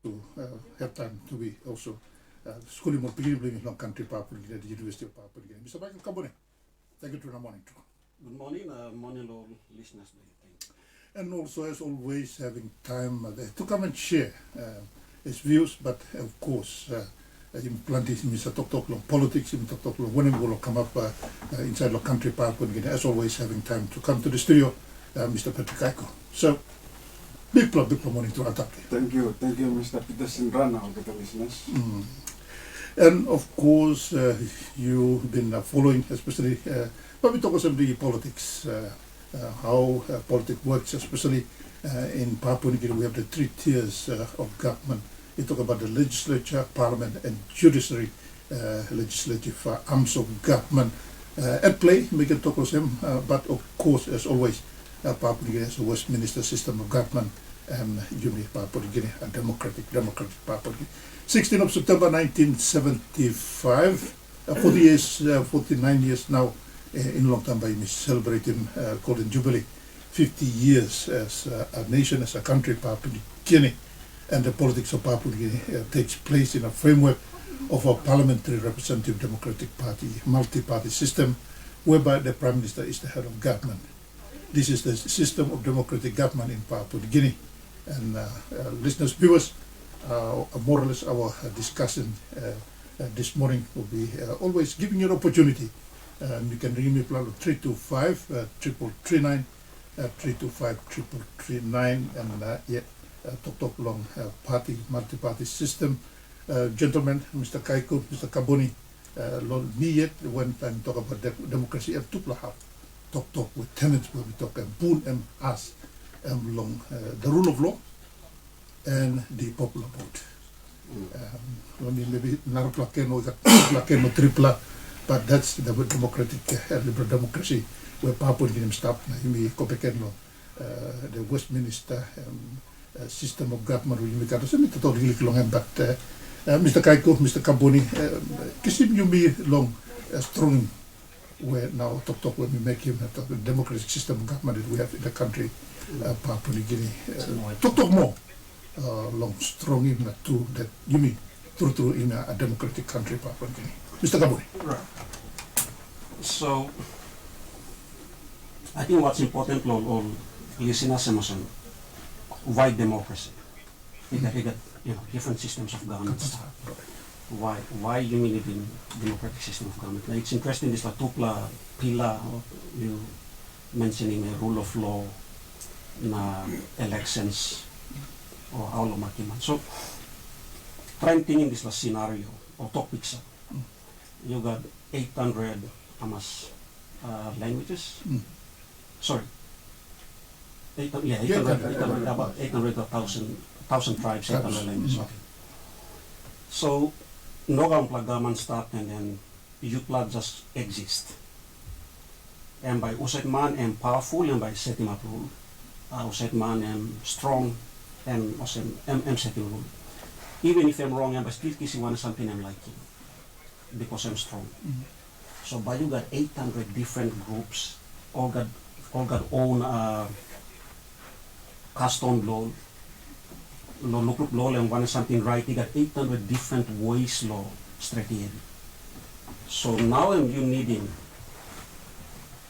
to have time to be also schooling more beginning in long country Papua at the University of Papua. Mr. Michael Kabone, thank you to the morning. Good morning, morning all listeners. And also, as always, having time to come and share his views, but of course, in plenty Mr. Talk long politics, in Talk long when will come up inside the country Papua, as always, having time to come to the studio, Mr. Patrick Aiko. So, big morning to our topic. Thank you, Mr. Peterson Rana, all the listeners. And of course, you've been following, especially, but we talk about the politics, how politics works, especially in Papua New Guinea. We have the 3 tiers of government. We talk about the legislature, parliament, and judiciary, legislative arms of government at play. We can talk about them, but of course, as always, Papua New Guinea has a Westminster system of government, and Unity Papua New Guinea, a democratic Papua New Guinea. 16th of September 1975, 49 years now, in long time by me celebrating Golden Jubilee, 50 years as a nation, as a country, Papua New Guinea, and the politics of Papua New Guinea takes place in a framework of a parliamentary representative democratic party, multi-party system, whereby the Prime Minister is the head of government. This is the system of democratic government in Papua New Guinea. And listeners, viewers, more or less our discussion this morning will be always giving you an opportunity. You can ring me plan 325 3339 325 3339 and talk long party multi-party system. Gentlemen, Mr. Kaiko, Mr. Kaboni, me yet when time talk about democracy and tupla talk with tenants where we talk and boon and us long the rule of law and the popular vote. Maybe narplakeno tripla, but that's the democratic liberal democracy where Papua New Guinea stop. We kopekeno the Westminster system of government. We got to submit to really long, but Mr. Kaiko, Mr. Kaboni, kisim you me long strong. Where now talk when we make him the democratic system of government that we have in the country, Papua New Guinea. Talk more long strong in to that you mean true in a democratic country, Papua New Guinea. Mr. Kabuni. Right. So I think what's important all listeners and why democracy? We got different systems of government. Why you need in democratic system of government? Now it's interesting this tupla pila you mentioning a rule of law in elections or all of makiman. So trying thinking this scenario or topics. You got 800 languages. Sorry. 800 about 800 to 1,000 tribes, 800 languages. Okay. So no government start and then you just exist. And by uset man and powerful and by setting up rule. Uset man and strong and setting rule. Even if I'm wrong and by still kissing one something I'm liking. Because I'm strong. So by you got 800 different groups, all got own custom law. Law and one something right, you got 800 different ways law strategy. So now you needing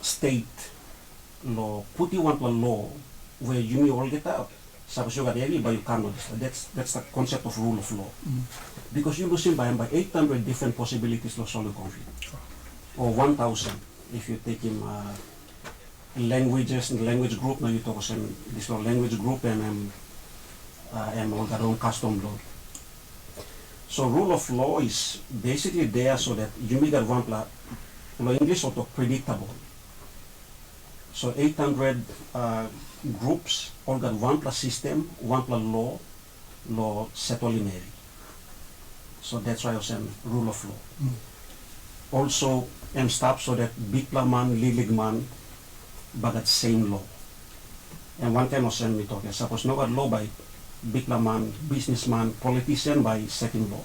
state law, put you want a law where you may all get out. Suppose you got every but you cannot. That's the concept of rule of law. Because you're losing by 800 different possibilities to solve a conflict. Or 1,000 if you take him languages and language group, now you talk about this language group and all their own custom law. So rule of law is basically there so that you make that one law English sort of predictable. So 800 groups all got one plus system, one plus law settling area. So that's why I was saying rule of law. Also stop so that big man, little man, but that same law. And one time I was saying me talking, suppose no got law by big man, businessman, politician by second law.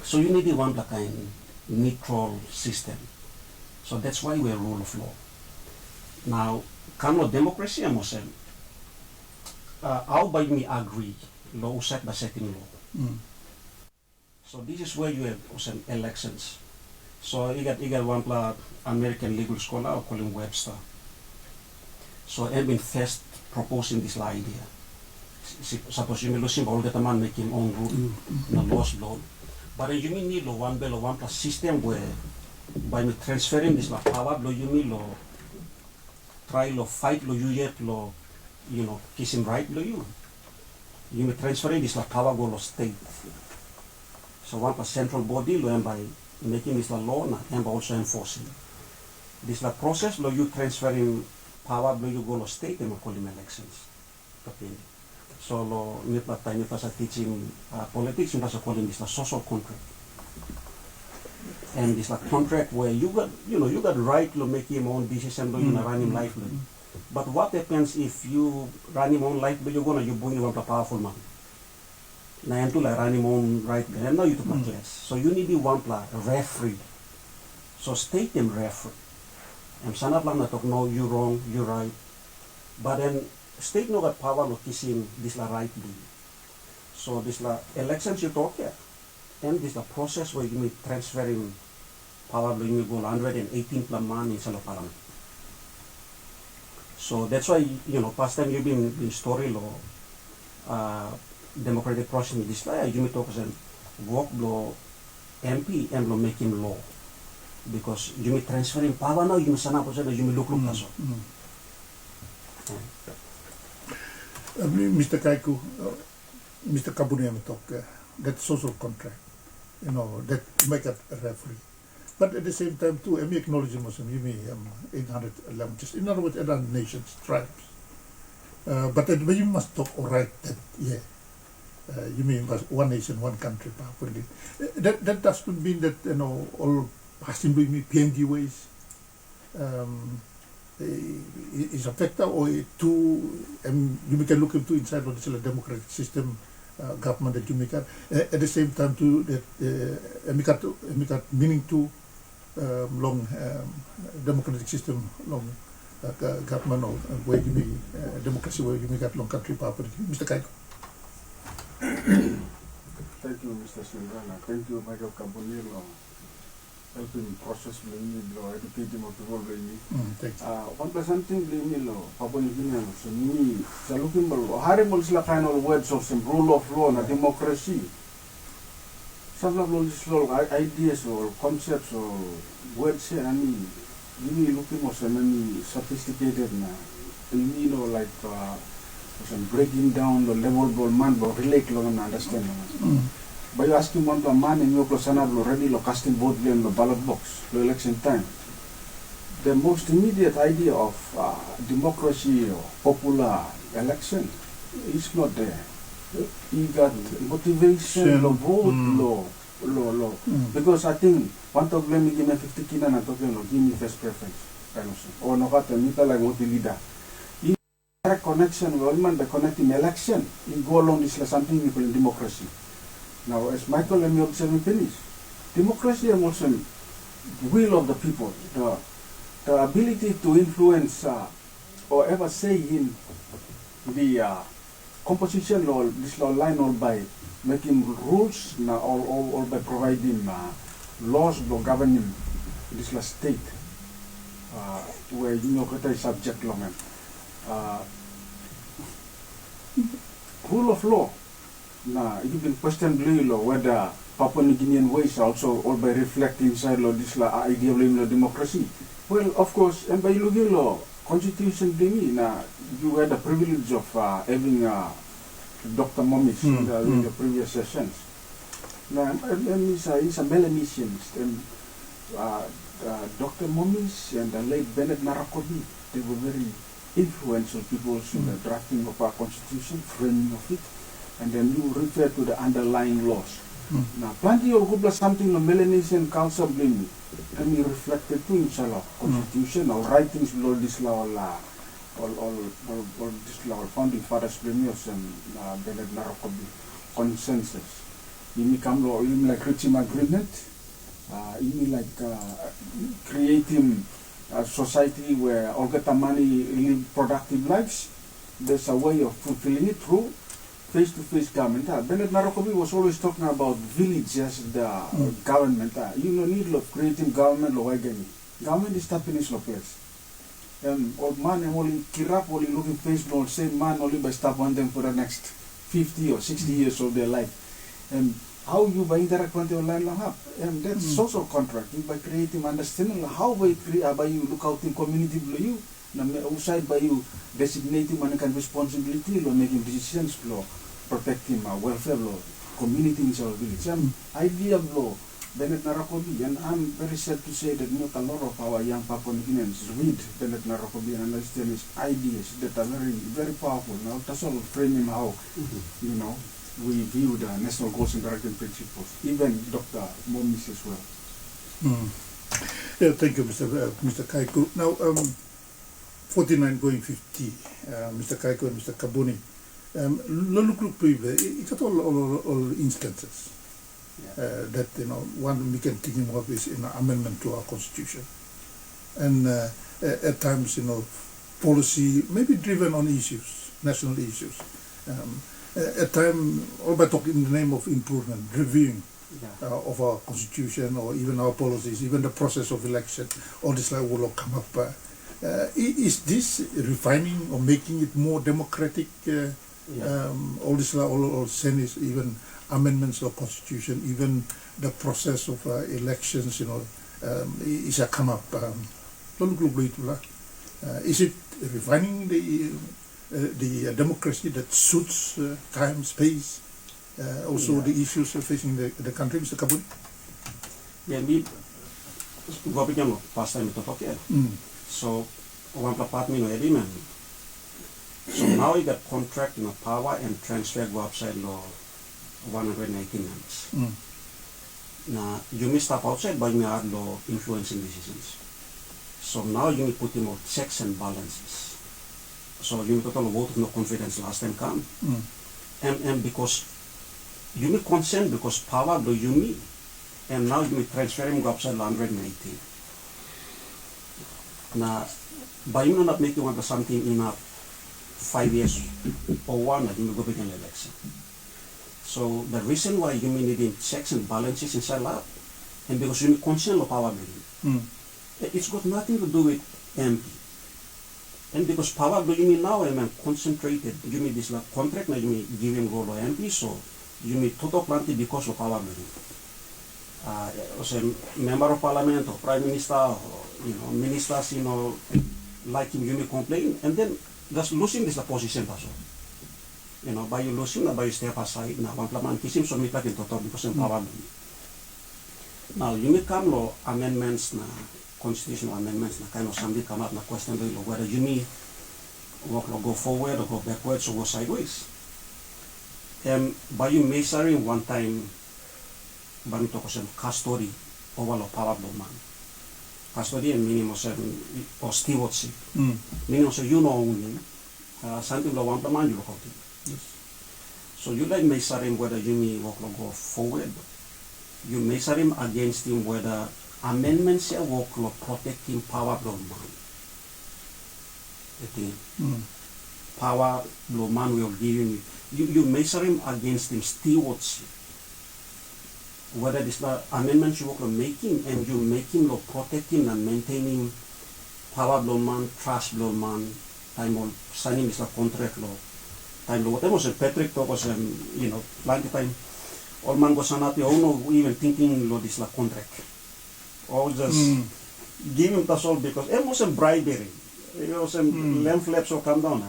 So you need one kind neutral system. So that's why we're rule of law. Now, can democracy, I'm saying, how by me agree law set by setting law. So this is where you have some elections. So you got one American legal scholar calling Webster. So I've been first proposing this idea. Suppose you may lose him all the man make him own rule, no laws blow. But then you may need one bill or one plus system where by me transferring this power blow you may law try law fight law you yet law kiss him right law you may transferring this power go law state. So one plus central body law and by making this law and by also enforcing. This process law you transferring power blow you go law state and call him elections. So law time if as teaching politics you must call this social contract. And this contract where you got right to make him own decision, you run him life. But what happens if you run him own life, but you bring him a powerful man? Now you run him own right, and now you took a class. So you need the one referee. So state him referee. And some of them talk no, you wrong, you right. But then state no got power to kiss him this right. So this elections you talk here. And this the process where you may transferring power you go 118 man in Salo Parliament. So that's why past time you've been in story law democratic process in this law you may talk and work law MP and law make him law. Because you may transferring power now you may sana po you may look so. Mr. Kaiku, Mr. Kabune talk that social contract. That make it a referee. But at the same time too, I acknowledge Muslim, you may 800 languages, in other words, other nations, tribes. But when you must talk right that, you mean one nation, one country, properly. That doesn't mean that, all passing with me PNG ways is affected or you can look into inside of the democratic system government that you make at the same time too that meaning to long democratic system long government or where you make democracy where you make at long country property. Mr. Kaiko. Thank you, Mr. Sindrana. Thank you, Michael Kabunilo. Helping process educating of people one person thing Papua New Guinea so me looking horrible kind of words of some rule of law and democracy. Some of those ideas or concepts or words here you looking for some many sophisticated like some breaking down the level of man but relate long and understand. By asking one to a man in your Sana already casting vote in the ballot box, the election time. The most immediate idea of democracy or popular election is not there. You got motivation, vote, law. Because I think one to blame me give me 50 kina and talking give me first preference. Or no got a meter like what the leader. In direct connection with man by connecting election, you go along this something we call democracy. Now, as Michael and me observe finish, democracy is also the will of the people, the ability to influence or ever say in the composition or this law line or by making rules or by providing laws or governing this state where is subject long rule of law. Now, you can question whether Papua New Guinean ways also all by reflecting inside this idea of democracy. Well, of course, and by looking law, constitution you had the privilege of having Dr. Momis in the previous sessions. Now, he's a Melanesian, and Dr. Momis and the late Bennett Narakobi, they were very influential people in the drafting of our constitution, framing of it. And then you refer to the underlying laws. Now, plenty of good something the Melanesian Council blame can be reflected to inshallah constitution or writings below this law all this law founding fathers blame and Bennett Narakobi consensus. You become law, you like reaching agreement, you like creating a society where all get the money live productive lives. There's a way of fulfilling it through face-to-face government. Bennett Narakobi was always talking about village as the government. You know, need of creating government lo wagani. Government is tapping lo place. Old man only kirap only looking face no same man only by stop on them for the next 50 or 60 years of their life. How you by interact with your land lahap. That's social contract. You by creating understanding how by you look out in community below you. Outside by you designating man can responsibility law making decisions law protecting welfare law community in our village. Idea of law Bennett Narakobi, and I'm very sad to say that not a lot of our young Papua New Guineans read Bennett Narakobi and understand his ideas that are very, very powerful. Now that's all framing how you know we view the national goals and directing principles. Even Dr. Momis as well. Yeah, thank you, Mr. Kaiku. Now 49 going 50, Mr. Kaiku and Mr. Kabuni. It's all instances that one we can think of is amendment to our constitution, and at times policy may be driven on issues, national issues. At times, all by talking in the name of improvement, reviewing of our constitution or even our policies, even the process of election, all this like will come up. Is this refining or making it more democratic? All this all Senate, even amendments of constitution, even the process of elections, is a come up. Is it refining the democracy that suits time, space, also the issues facing the country, Mr. Kabuni? Yeah, me, past time to talk here. So, one part me no agreement. So now you got contract power and transfer go outside law 119 months. Now you may stop outside but you may add law influencing decisions. So now you may put in more checks and balances. So you may total vote of no confidence last time come. And because you may consent because power do you may, and now you may transfer him go outside 119. Now by you not making one something in a 5 years or one that you may go begin election. So the reason why you may need checks and balances inside lab, and because you may consent of power building, it's got nothing to do with MP. And because power building now I'm concentrated, you may this like contract now you may give him role of MP, so you may total plenty because of power building. Member of parliament or prime minister or ministers, like him, you may complain, and then just losing this position also. By you losing, by you step aside, now one plan kiss him, so me like in total because of power building. Now you may come law amendments, constitutional amendments, kind of something come up, question whether you may walk or go forward or go backwards or go sideways. By you measuring one time, by talk custody over the power of man. Custody and meaning or stewardship. Meaning also something like one man you look out. So you like measure him whether you may walk or go forward. You measure him against him whether amendments here walk or protecting power of man. Power of man will give him. You measure him against him stewardship. Whether this amendments you work on making and you making or protecting and maintaining power law man, trust law man, time on signing this contract law, time law, whatever was Patrick talk was plenty time all man goes on even thinking law this contract. Or just give him the all because it was a bribery. It was a lamb flaps or come down.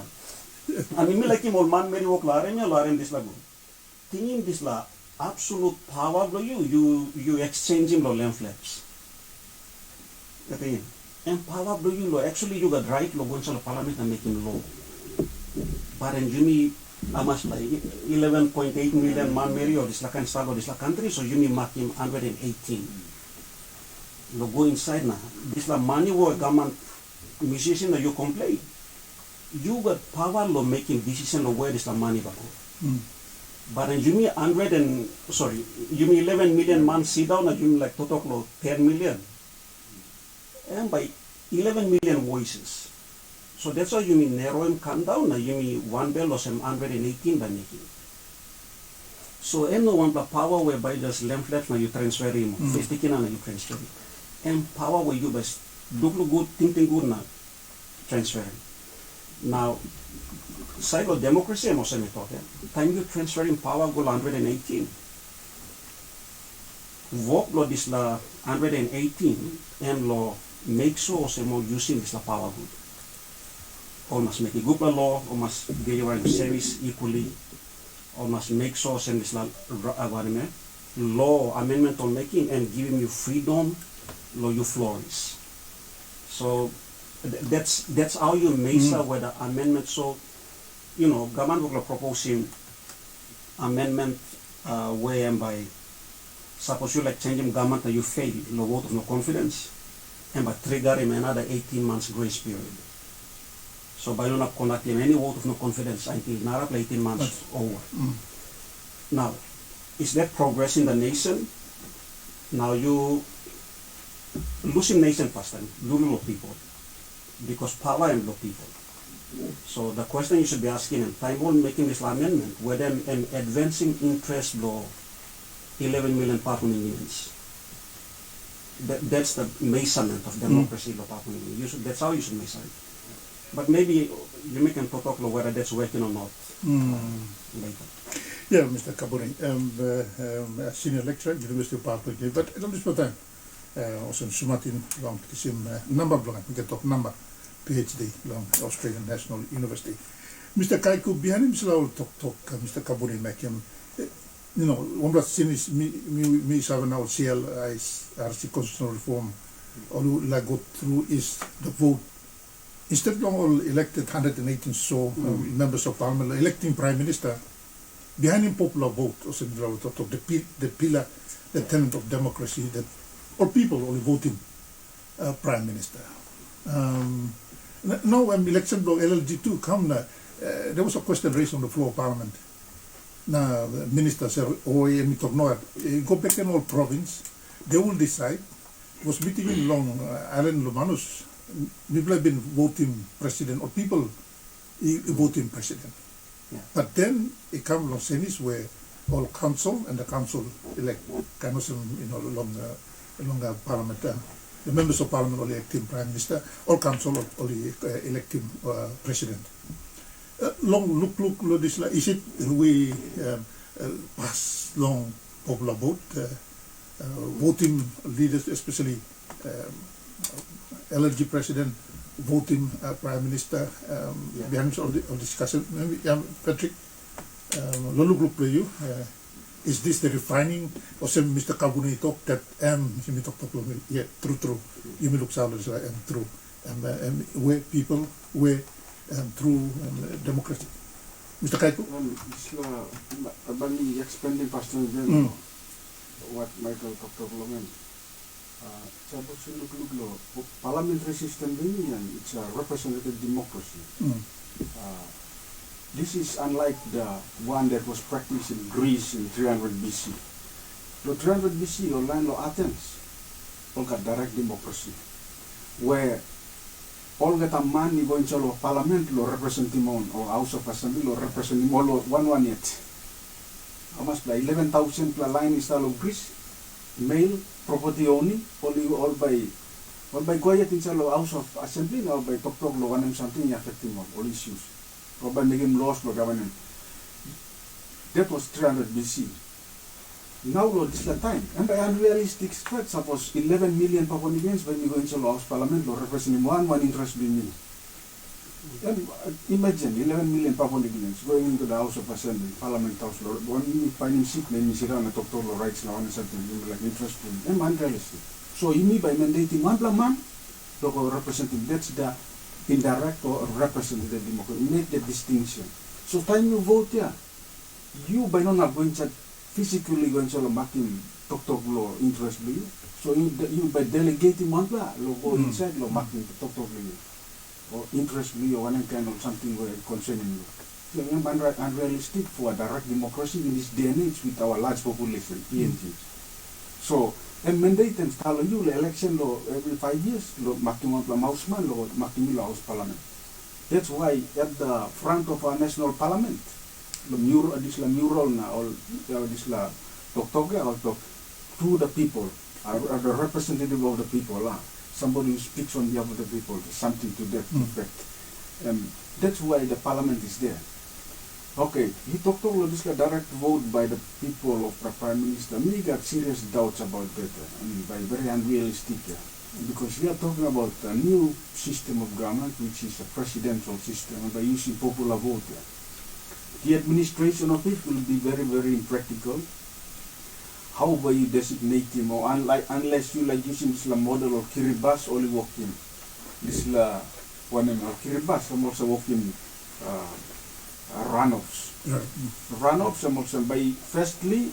I mean like him old man very walk larem this lagoon. Thinking this la absolute power of you exchanging law lamb flaps. And power of you actually you got right law going to parliament and making law. But in Jimmy how much like 11.8 million man marry or this can start or this country, so you may mark him 118. You go inside now. This money war government musician that you complain. You got power law making decision of where this money go. But then you mean 11 million man sit down and you mean like total law 10 million. And by 11 million voices. So that's why you mean narrow him come down, you mean one bill or some 118 by making. So no one power whereby just leaflets na you transfer him, 50 kina na you transfer him. And power where you best look good, think good na transfer him. Now, side of democracy and also talk, time you transferring power go 118. Vote law this la 118 and law make sure also more using this la power good. Or must make a good law, or must give you service equally, or must make sure send this law amendment on making and giving you freedom, law you flourish. So that's how you measure whether amendment. So government will proposing amendment whereby suppose you like changing government and you fail, the vote of no confidence, and by triggering another 18 months grace period. So by not conducting any vote of no confidence until another 18 months over. Now, is that progress in the nation? Now you losing nation first time, losing people, because power and low people. So the question you should be asking in time on making this amendment, whether an advancing interest law 11 million Papuans. That's the measurement of democracy in Papua New Guinea. That's how you should measure it. But maybe you can talk about whether that's working or not later. Yeah, Mr. Kabuni, senior lecturer, University of Papua New Guinea. But at this time, also Sumatin long kisim number long, we can talk number PhD long Australian National University. Mr. Kaiku, behind him, talk Mr. Kabuni Makim. One of the things me saving our CLRC constitutional reform all like go through is the vote. Instead of all elected 118 members of parliament electing prime minister, behind him popular vote also the pillar, the tenet of democracy that all people only voting prime minister. Now when election law LLG2 come, there was a question raised on the floor of parliament. Na minister said, go back in all province, they will decide. Was meeting in Long Island Lomanus, people have been voting president or people voting president. Yeah. But then it comes along Senis where all council and the council elect kind of along parliament. The members of parliament only electing prime minister, all council only electing president. Long look this like is it we pass long popular vote voting leaders, especially LNG president, voting prime minister. Behind all the discussion, maybe Patrick, look to you. Is this the refining or some Mr. Kabuni talk that you talk yeah true you may look sound as true where people where through democracy. Mr. Kaiku? Bali expanding pastor what Michael talked about. Parliamentary system it's a representative democracy. This is unlike the one that was practiced in Greece in 300 BC. The 300 BC or land of Athens, all got direct democracy, where all that a man is going to parliament lo represent him on or house of assembly lo represent him all one yet. Almost by 11,000 line is of Greece, male property only all by quiet in house of assembly or by talk lo one something affecting all issues. Or by making laws for government. That was 300 BC. Now this is the time. And by unrealistic threat, suppose 11 million Papua New Guineans when you go into House Parliament or representing one interest being me. And imagine 11 million Papua New Guineans going into the House of Assembly, Parliament House, one finding seat, then you sit down and talk to all rights now and something like interest being unrealistic. So you mean by mandating one man, local representative, that's the indirect or representative democracy. Make the distinction. So time you vote you by not going to physically going to make him talk law interest you. So you by delegating one go inside law make him talk or interest you or one kind of something where concerning you. So unrealistic for a direct democracy in this day and age with our large population, PNG. So and mandate and follow you the election law every 5 years, making one houseman or making you house parliament. That's why at the front of our national parliament, mural na all this la talk to the people, are the representative of the people, somebody who speaks on behalf of the people, something to that effect. That's why the parliament is there. Okay, he talked about this direct vote by the people of the prime minister. Me got serious doubts about that, by very unrealistic. Because we are talking about a new system of government, which is a presidential system, and by using popular vote. The administration of it will be very, very impractical. How will you designate him, or unless you like using this model of Kiribati only working. This one or Kiribati, I'm also working runoffs. Runoffs, I'm also by firstly,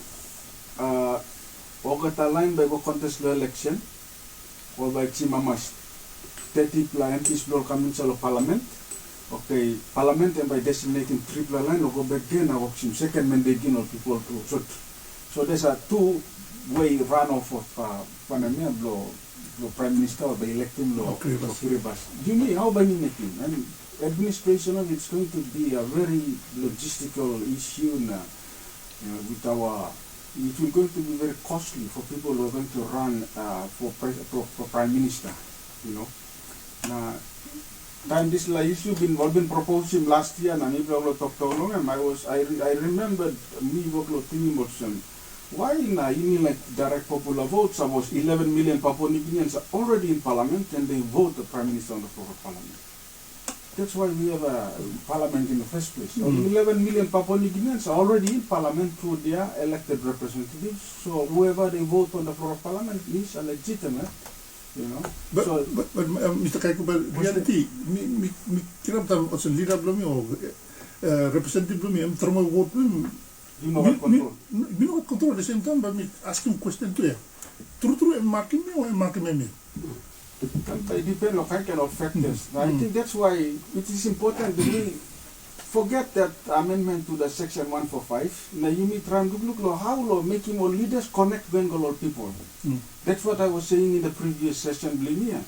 Ogata line by contest the election. Or by Chimamas 30 MPs will come into parliament. Okay, parliament and by designating triple line or go back again or second mandate or people to shoot. So there's a two-way runoff of prime minister or by electing law of Kiribati. You mean how by making? And administration of it's going to be a very logistical issue now, with our. It will going to be very costly for people who are going to run for prime minister, Now, time this issue been proposed him last year, and I talked along, and I remembered me working why now you mean like direct popular votes? I was 11 million Papua New Guineans are already in parliament, and they vote the prime minister on the floor of parliament. That's why we have a parliament in the first place. 11 million Papua New Guineans are already in parliament through their elected representatives. So whoever they vote on the floor of parliament is a legitimate, But Mr. Kaiku, but reality, me kira tam also leader belum or representative belum, terima vote belum. You know what control? You know what control at the same time, but me asking question to you. True, am marking me or am marking me? It depends on kind of factors. I think that's why it is important that we forget that amendment to the section 145. Now you may try and look how making all leaders connect Bengal people. That's what I was saying in the previous session, Blimia.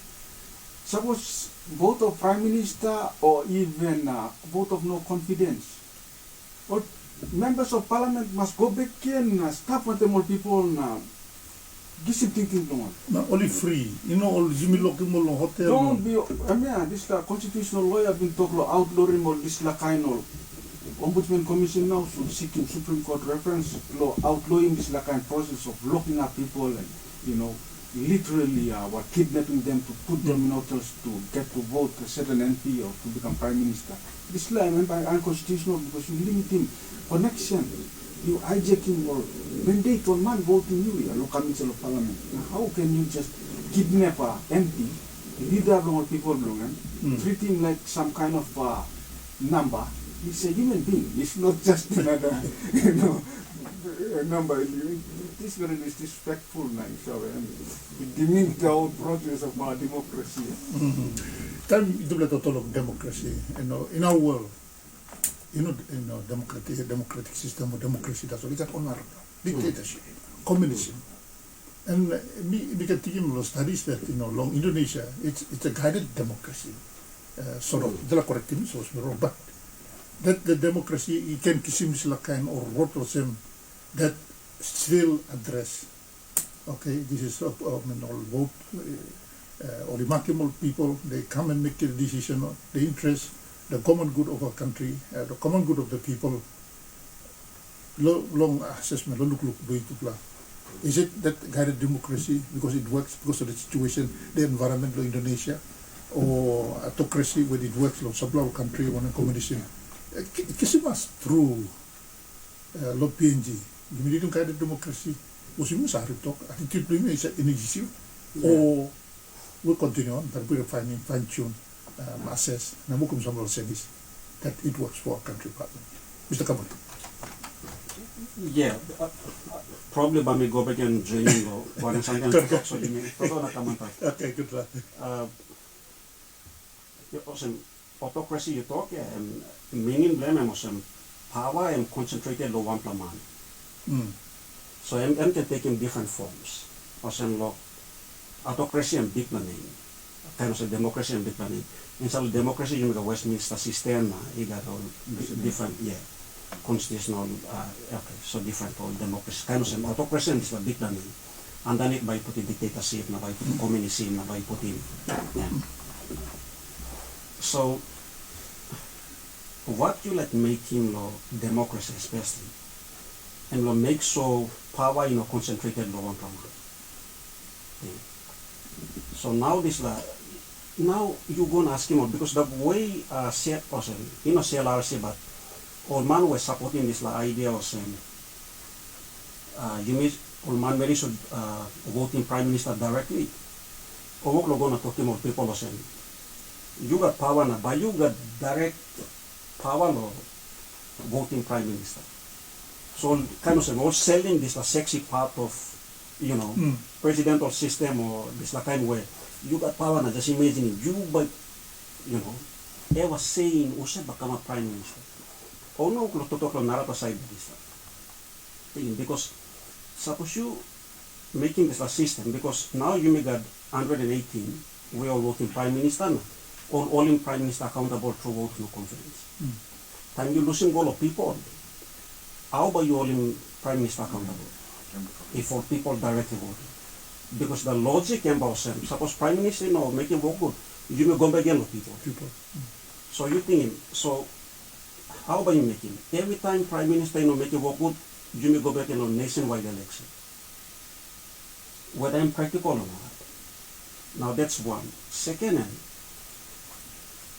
Suppose vote of prime minister or even vote of no confidence. Or members of parliament must go back and stop with them all people now. Thinking no. Only free, all Jimmy Lockimo hotel. Don't be. This constitutional lawyer been talking about outlawing all this kind of ombudsman commission now should seeking Supreme Court reference law outlawing this kind process of locking up people and literally kidnapping them to put them in hotels to get to vote a certain MP or to become prime minister. This law unconstitutional because you limit him connection. You hijacking or mandate on man voting you, local parliament. Now, how can you just kidnap a MP, leader of all people, treat him like some kind of number? He's a human being. It's not just another, number. It is very disrespectful now. It demeans the whole process of our democracy. Time itu boleh tolong democracy. In our world. Democratic system or democracy, that's all. It's an honor, dictatorship, communism. And we can take studies that, long Indonesia, it's a guided democracy. Sort of, they're correcting, so it's wrong. But that the democracy, you can kisim silakan or what or some that still address. Okay, this is all vote, or the maximal people, they come and make the decision, the interest. The common good of our country, the common good of the people. Long assessment, look, do it. Is it that guided democracy because it works because of the situation, the environment of Indonesia, or autocracy when it works, long sebelah country one communism? Kisimas through PNG. Gimana itu guided democracy? Musim sehari talk attitude ini is an issue, or we'll continue on, but we'll fine tune. Assess namukum some service that it works for our country partner. Mr. Kabul. Yeah, probably by me go back and join one something so you may okay, good luck. Autocracy you talk, and meaning blame power and concentrated on one man. So I'm taking different forms. Autocracy and big name. Kind of democracy and big name. In some democracy, you make a Westminster system, you got all different, constitutional, okay, so different or democracy. Kind of same autocracy is the big than underneath by putting dictatorship, na by putting communism, na by putting, yeah. So, what you like making democracy especially, and make so power concentrated one command. Yeah. So now this now you gonna ask him because the way said person, CLRC, but all man was supporting this idea of saying you mean all man very should voting prime minister directly. Or what gonna talk about people or saying you got power now, but you got direct power or voting prime minister. So kind of saying all selling this sexy part of presidential system or this kind where you got power now, just imagine you but ever saying Use become a prime minister. Oh no, to narrative side this thing because suppose you making this system because now you may got 118 we all voting prime minister now. All in prime minister accountable through voting conference. Time you losing all of people. How about you all in prime minister accountable? If all people directly voting. Because the logic about them, suppose prime minister making work good, you may go back again with people. So you think so how about you making every time prime minister making work good, you may go back in nationwide election. Whether I'm practical or not. Now that's one. Second hand,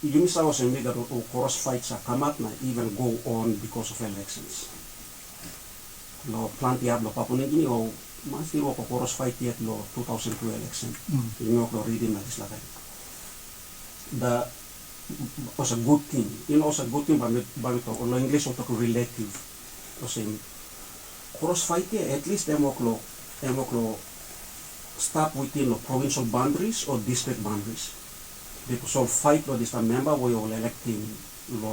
you miss out and make that cross fights come up now even go on because of elections. Lo plenty of Papua New Guinea or must be cross fight yet lo 2002 election. You know reading this like the was a good thing. Also a good thing but or English or relative. Saying cross fight at least them start within the provincial boundaries or district boundaries. Because all fight or this member we all electing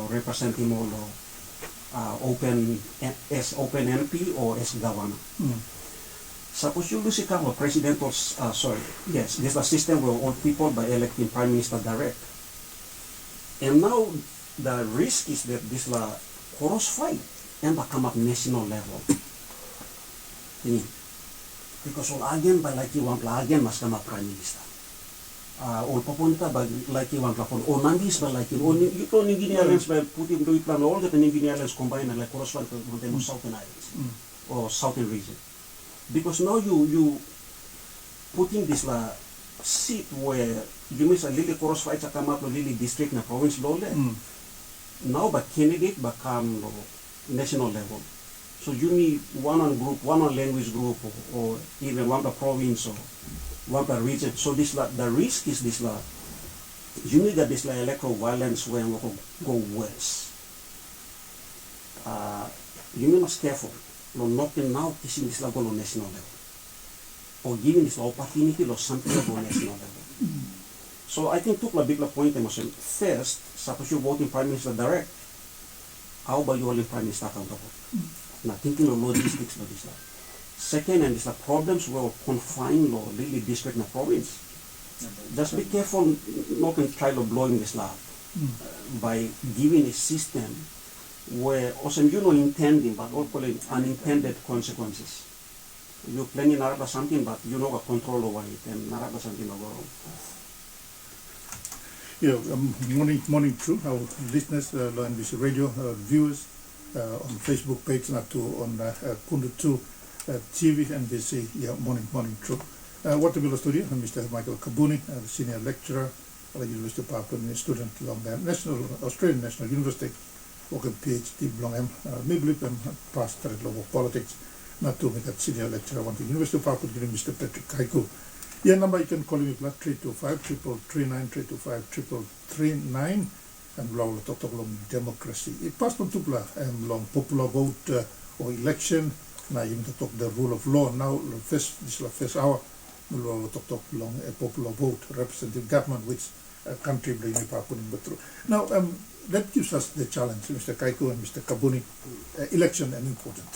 representing all open MP or as governor. Suppose you lose a couple of presidential yes, there's a system where all people by electing prime minister direct. And now the risk is that this cross fight and come up national level. Because all again by like you want again must come up prime minister. All Papunta by like you want Papon, or Nandis by like you don't Guinea Islands by putting do it plan all that in Guinea Islands combined and like cross fight with them southern islands or southern region. Because now you putting this seat where you miss a little cross fights come up a little district na province law now but candidate become national level. So you need one on group, one on language group or even one per province or one per region. So this the risk is this you need that this electoral violence when we go worse. You must careful. Not now kissing this level on national level. Or giving this opportunity or something on national level. So I think took a big point first, suppose you voting prime minister direct, how about you all in prime minister accountable? Now thinking of logistics of this. Second, and the problems will confine law, really district and province. Just be careful not to try to blowing this law by giving a system where also intending but also unintended consequences. You're planning something but you know control over it and something over Yeah, morning to our listeners, NBC radio viewers on Facebook page, not to on Kundu 2 TV, NBC, morning true. What the studio, Mr. Michael Kabuni, senior lecturer at the University of Papua, student along the Australian National University, working PhD belong maybe past law of politics, not to make a senior lecturer at the University of Papua, Mr. Patrick Kaiku. Yeah, number you can call me 325-339, and long talk long democracy. It passed on to long popular vote or election. Now you to talk the rule of law. Now first hour we'll talk long a popular vote representing government which country bring Papua through. Now that gives us the challenge, Mr. Kaiku and Mr. Kabuni. Election an important.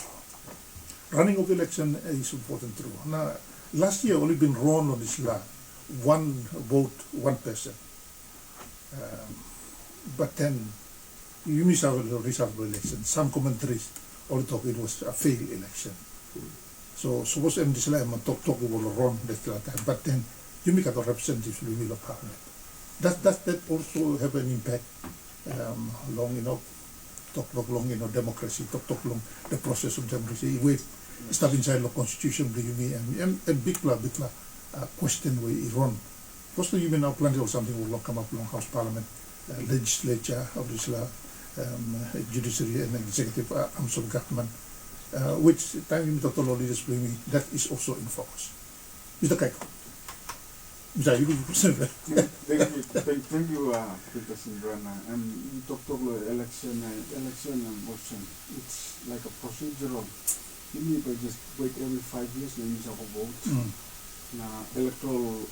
Running of election is important through. Now last year only been run on this law, one vote, one person. But then you miss out the result of the election. Some commentaries only talk it was a failed election. So suppose this time talk will run that time, but then you make a representatives will of parliament. That also have an impact long talk long democracy, talk long the process of democracy. We start inside the constitution and big question where it run. First you may now plan or something will come up long House Parliament, legislature of this judiciary and executive arms of government, which time you talk to leaders bring that is also in focus. Mr. Kaiko. Thank you, Peter Sindrana. And you talked about election and motion. It's like a procedural. You need to just wait every 5 years and use a vote. Now, electoral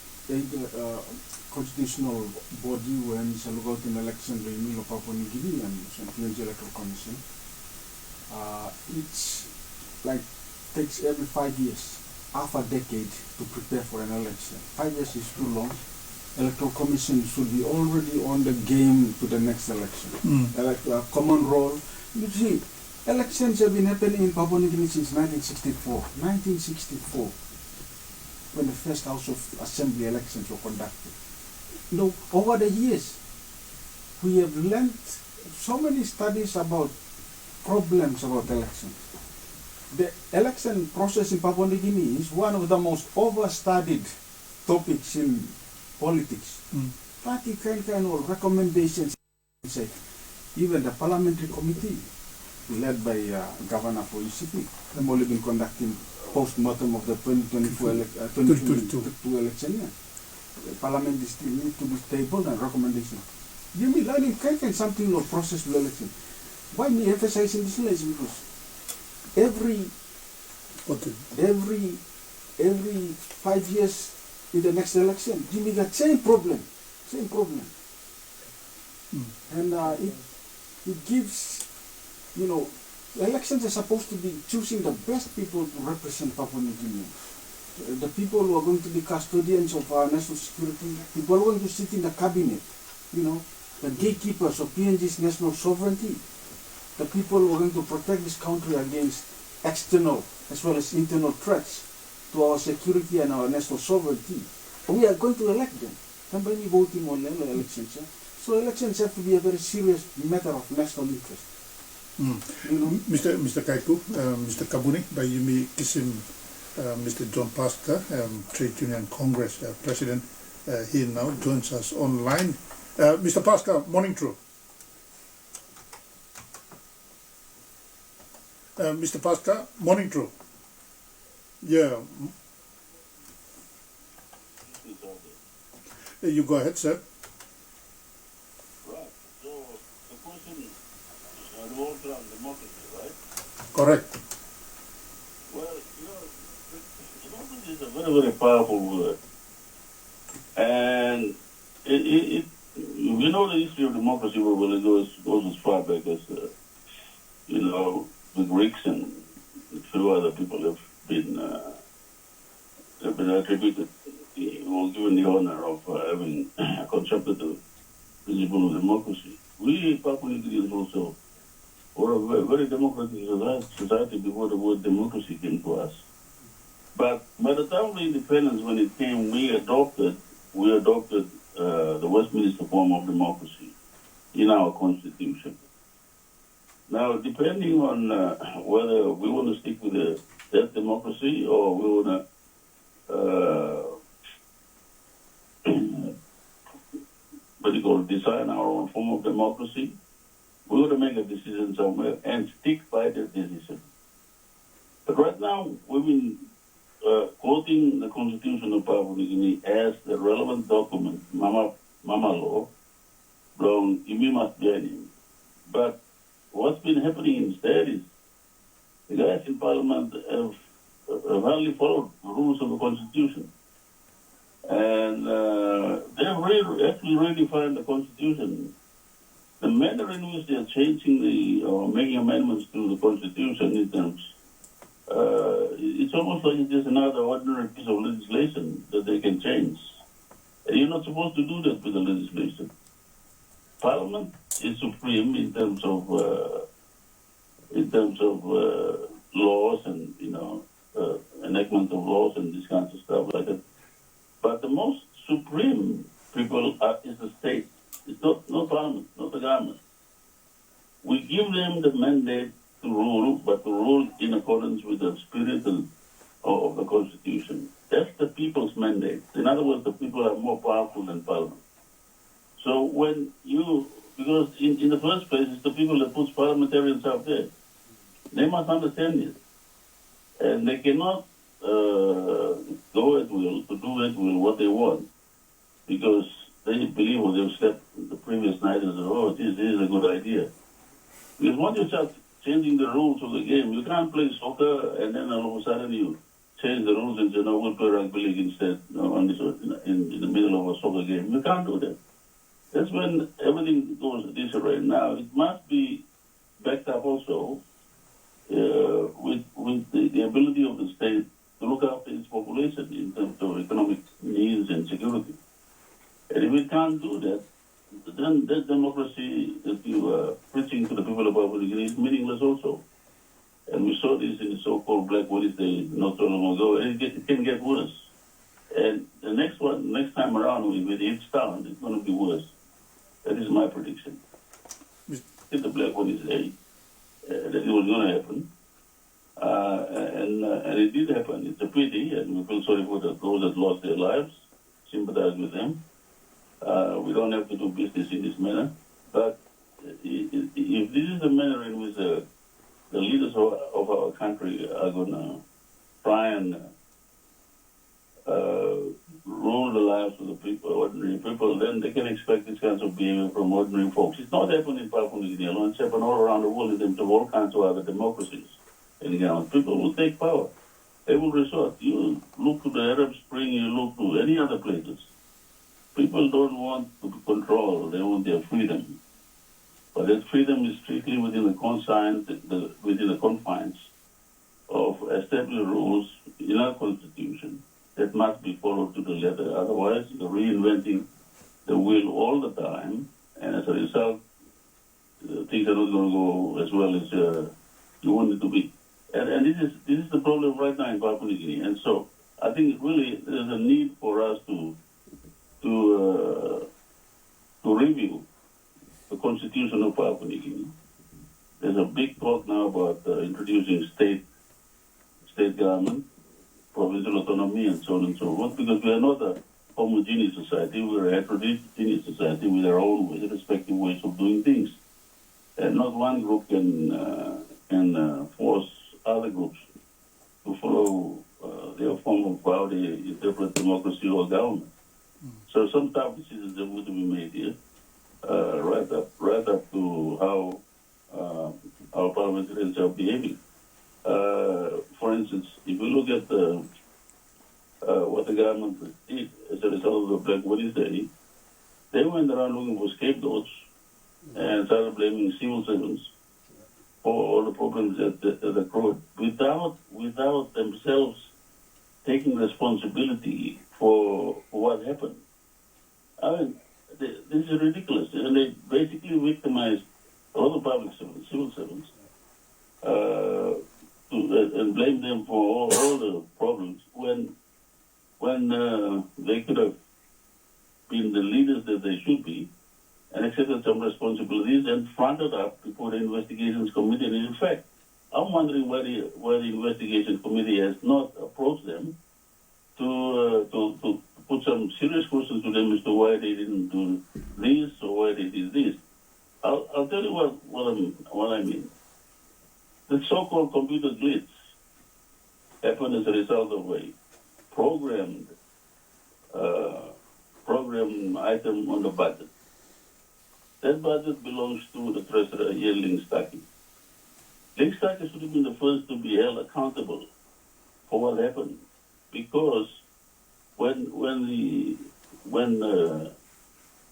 constitutional body when you look out in election, the Union of Papua New Guinea and PNG Electoral Commission. It's like takes every 5 years. Half a decade to prepare for an election. 5 years is too long. Electoral Commission should be already on the game to the next election. Like a common role. You see, elections have been happening in Papua New Guinea since 1964. 1964, when the first House of Assembly elections were conducted. Over the years, we have learned so many studies about problems about elections. The election process in Papua New Guinea is one of the most overstudied topics in politics. Party kind of recommendations, even the parliamentary committee led by Governor for ECP, have only been conducting post-mortem of the 2022 election year. The parliament is still need to be tabled and recommendation. You mean learning kind something or process the election. Why me emphasizing this is because every 5 years in the next election, Jimmy got same problem. And it gives, elections are supposed to be choosing the best people to represent Papua New Guinea. The people who are going to be custodians of our national security, people who are going to sit in the cabinet, the gatekeepers of PNG's national sovereignty, the people who are going to protect this country against external as well as internal threats to our security and our national sovereignty. We are going to elect them. Somebody voting on elections. So elections have to be a very serious matter of national interest. Mr. Kaiku, Mr. Kabuni, by Yumi Kisim, Mr. John Pasca, Trade Union Congress President, he now joins us online. Mr. Pasca, morning true. Mr. Pasca, morning true. Yeah. You go ahead, sir. Right. So the question revolves around democracy, right? Correct. Well, democracy is a very, very powerful word. And we know the history of democracy where it goes as far back as, the Greeks and a few other people have been attributed or given the honor of having constructed the principle of democracy. We Papua New Guineans also were a very democratic society before the word democracy came to us. But by the time of independence, when it came, we adopted the Westminster form of democracy in our constitution. Now, depending on whether we want to stick with that democracy or we want to design our own form of democracy, we want to make a decision somewhere and stick by that decision. But right now, we've been quoting the Constitution of Papua New Guinea as the relevant document, Mama Law, from Imimas Jani. But what's been happening instead is the guys in Parliament have hardly followed the rules of the Constitution. And they have actually redefined the Constitution. The manner in which they are changing or making amendments to the Constitution in terms, it's almost like it's just another ordinary piece of legislation that they can change. And you're not supposed to do that with the legislation. Parliament is supreme in terms of laws and enactment of laws and this kinds of stuff like that. But the most supreme people is the state. It's not Parliament, not the government. We give them the mandate to rule, but to rule in accordance with the spirit of the Constitution. That's the people's mandate. In other words, the people are more powerful than Parliament. So because in the first place, it's the people that puts parliamentarians out there. They must understand this. And they cannot go at will, to do at will what they want, because they believe or they've slept the previous night and said, oh, this is a good idea. Because once you start changing the rules of the game, you can't play soccer and then all of a sudden you change the rules and say, no, we'll play rugby league instead in the middle of a soccer game. You can't do that. That's when everything goes disarray. Now, it must be backed up also with the ability of the state to look after its population in terms of economic needs and security. And if we can't do that, then that democracy that you are preaching to the people of Papua New Guinea is meaningless also. And we saw this in the so-called Black Wednesday not so long ago, and it can get worse. And the next time around, if it hits down, it's going to be worse. That is my prediction. If the Black Wednesday, that it was going to happen. And it did happen. It's a pity, and we feel sorry for those that lost their lives, sympathize with them. We don't have to do business in this manner. But if this is the manner in which the leaders of our country are going to try and rule the lives of the people, ordinary people, then they can expect this kinds of behavior from ordinary folks. It's not happening in Papua New Guinea alone. It's happening all around the world in terms of all kinds of other democracies. And people will take power. They will resort. You look to the Arab Spring, you look to any other places. People don't want to be controlled. They want their freedom. But that freedom is strictly within the confines of established rules in our Constitution that must be followed to the letter. Otherwise, you're reinventing the wheel all the time, and as a result, things are not going to go as well as you want it to be. And this is the problem right now in Papua New Guinea. And so I think really there's a need for us to review the Constitution of Papua New Guinea. There's a big talk now about introducing state government, provincial autonomy, and so on and so forth, because we are not a homogeneous society. We're a heterogeneous society with our own respective ways of doing things. And not one group can force other groups to follow their form of how they interpret democracy or government. So some tough decisions are going to be made here, right up to how our parliamentarians are behaving. For instance, if you look at what the government did as a result of the Black Wednesday, they went around looking for scapegoats and started blaming civil servants for all the problems that occurred without themselves taking responsibility for what happened. I mean, this is ridiculous. And they basically victimized all the public servants, civil servants, and blame them for all the problems when they could have been the leaders that they should be and accepted some responsibilities and fronted up before the investigations committee. And in fact, I'm wondering why the investigation committee has not approached them to put some serious questions to them as to why they didn't do this or why they did this. I'll tell you what I mean. The so-called computer glitch happened as a result of a programmed item on the budget. That budget belongs to the treasurer here, Ling Staki. Ling Staki should have been the first to be held accountable for what happened, because when the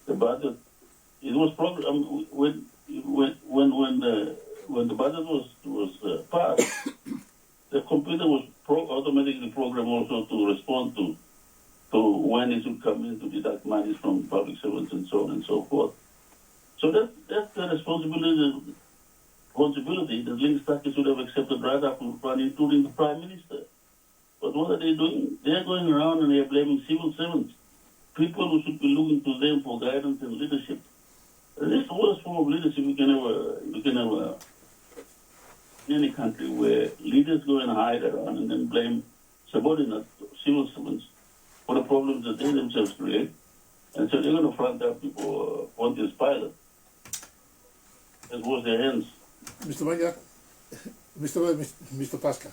budget, it was programmed when the budget was passed, the computer was automatically programmed also to respond to when it should come in to deduct money from public servants and so on and so forth. So that's the responsibility that Link Starkey should have accepted right after running, including the Prime Minister. But what are they doing? They're going around and they're blaming civil servants, people who should be looking to them for guidance and leadership. And this is the worst form of leadership we can have in any country, where leaders go and hide around and then blame subordinate civil servants for the problems that they themselves create. And so they're going to front up before Pontius Pilate and wash their hands. Mr. Banyak, Mr. Pasca,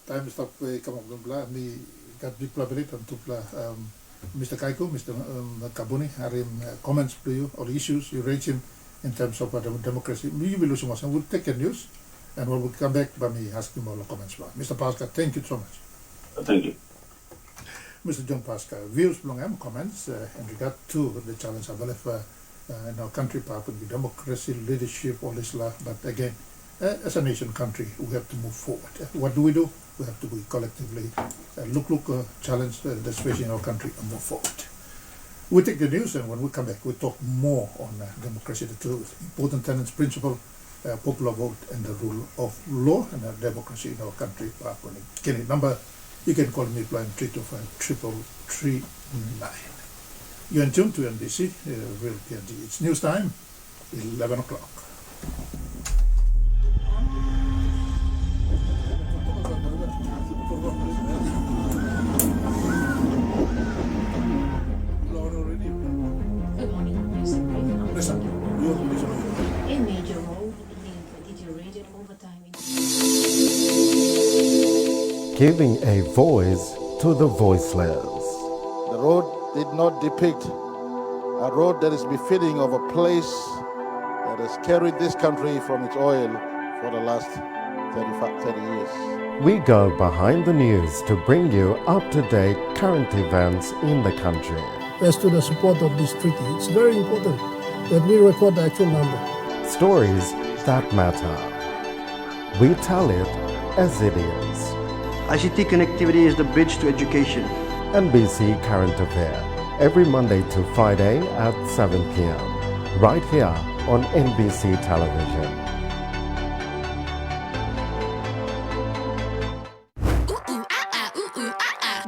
time stop come up bla mi got big plabelit untuk bla Mr. Kaiko, Mr. Kabuni, harim comments to you or issues you raise in terms of democracy. We will lose we'll take a news and when we come back, but me ask him all the comments. Mr. Pasca, thank you so much. Thank you. Mr. John Pasca, views belong comments in regard to the challenge I believe in our country, Papua, democracy, leadership, all this law. But again, as a nation country, we have to move forward. What do? We have to be collectively challenge the situation in our country and move forward. We take the news, and when we come back, we talk more on democracy, the two important tenets, principle, popular vote, and the rule of law and democracy in our country, Papua. Guinea number, you can call me line 325-33339. You're in tune to NBC, Real PNG. It's news time, 11 o'clock. Giving a voice to the voiceless. The road did not depict a road that is befitting of a place that has carried this country from its oil for the last 30 years. We go behind the news to bring you up-to-date current events in the country. As to the support of this treaty, it's very important that we record the actual number. Stories that matter. We tell it as it is. ICT connectivity is the bridge to education. NBC Current Affair, every Monday to Friday at 7 p.m. right here on NBC Television.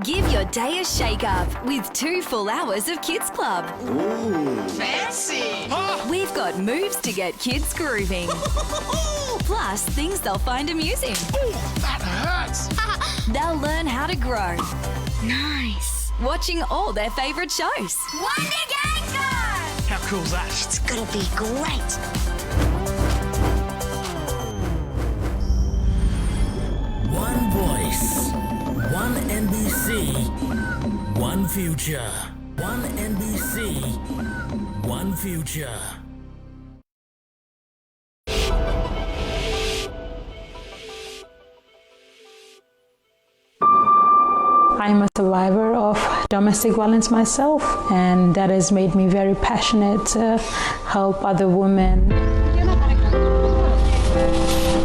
Give your day a shake-up with 2 full hours of Kids Club. Ooh, fancy! We've got moves to get kids grooving. Plus, things they'll find amusing. Ooh, that hurts! They'll learn how to grow. Nice! Watching all their favourite shows. Wonder Gangster! How cool's that? It's gonna be great! One voice, one NBC, one future. One NBC, one future. I'm a survivor of domestic violence myself, and that has made me very passionate to help other women.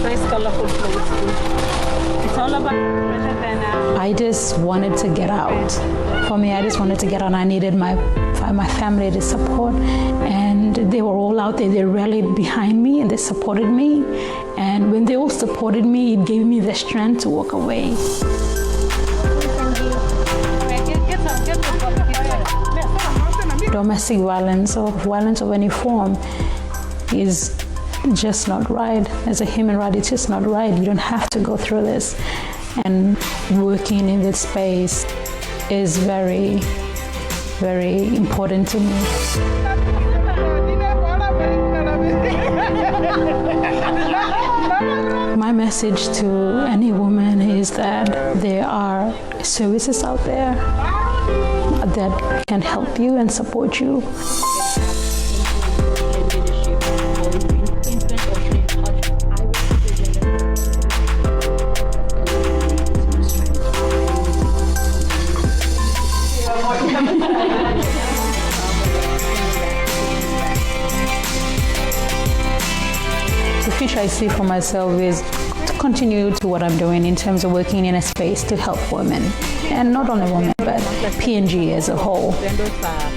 Nice colorful place. It's all about I just wanted to get out. For me, I just wanted to get out. I needed my family to support, and they were all out there. They rallied behind me and they supported me. And when they all supported me, it gave me the strength to walk away. Domestic violence or violence of any form is just not right. As a human right, it's just not right. You don't have to go through this. And working in this space is very, very important to me. My message to any woman is that there are services out there that can help you and support you. The future I see for myself is to continue to what I'm doing in terms of working in a space to help women, and not only women, but PNG as a whole.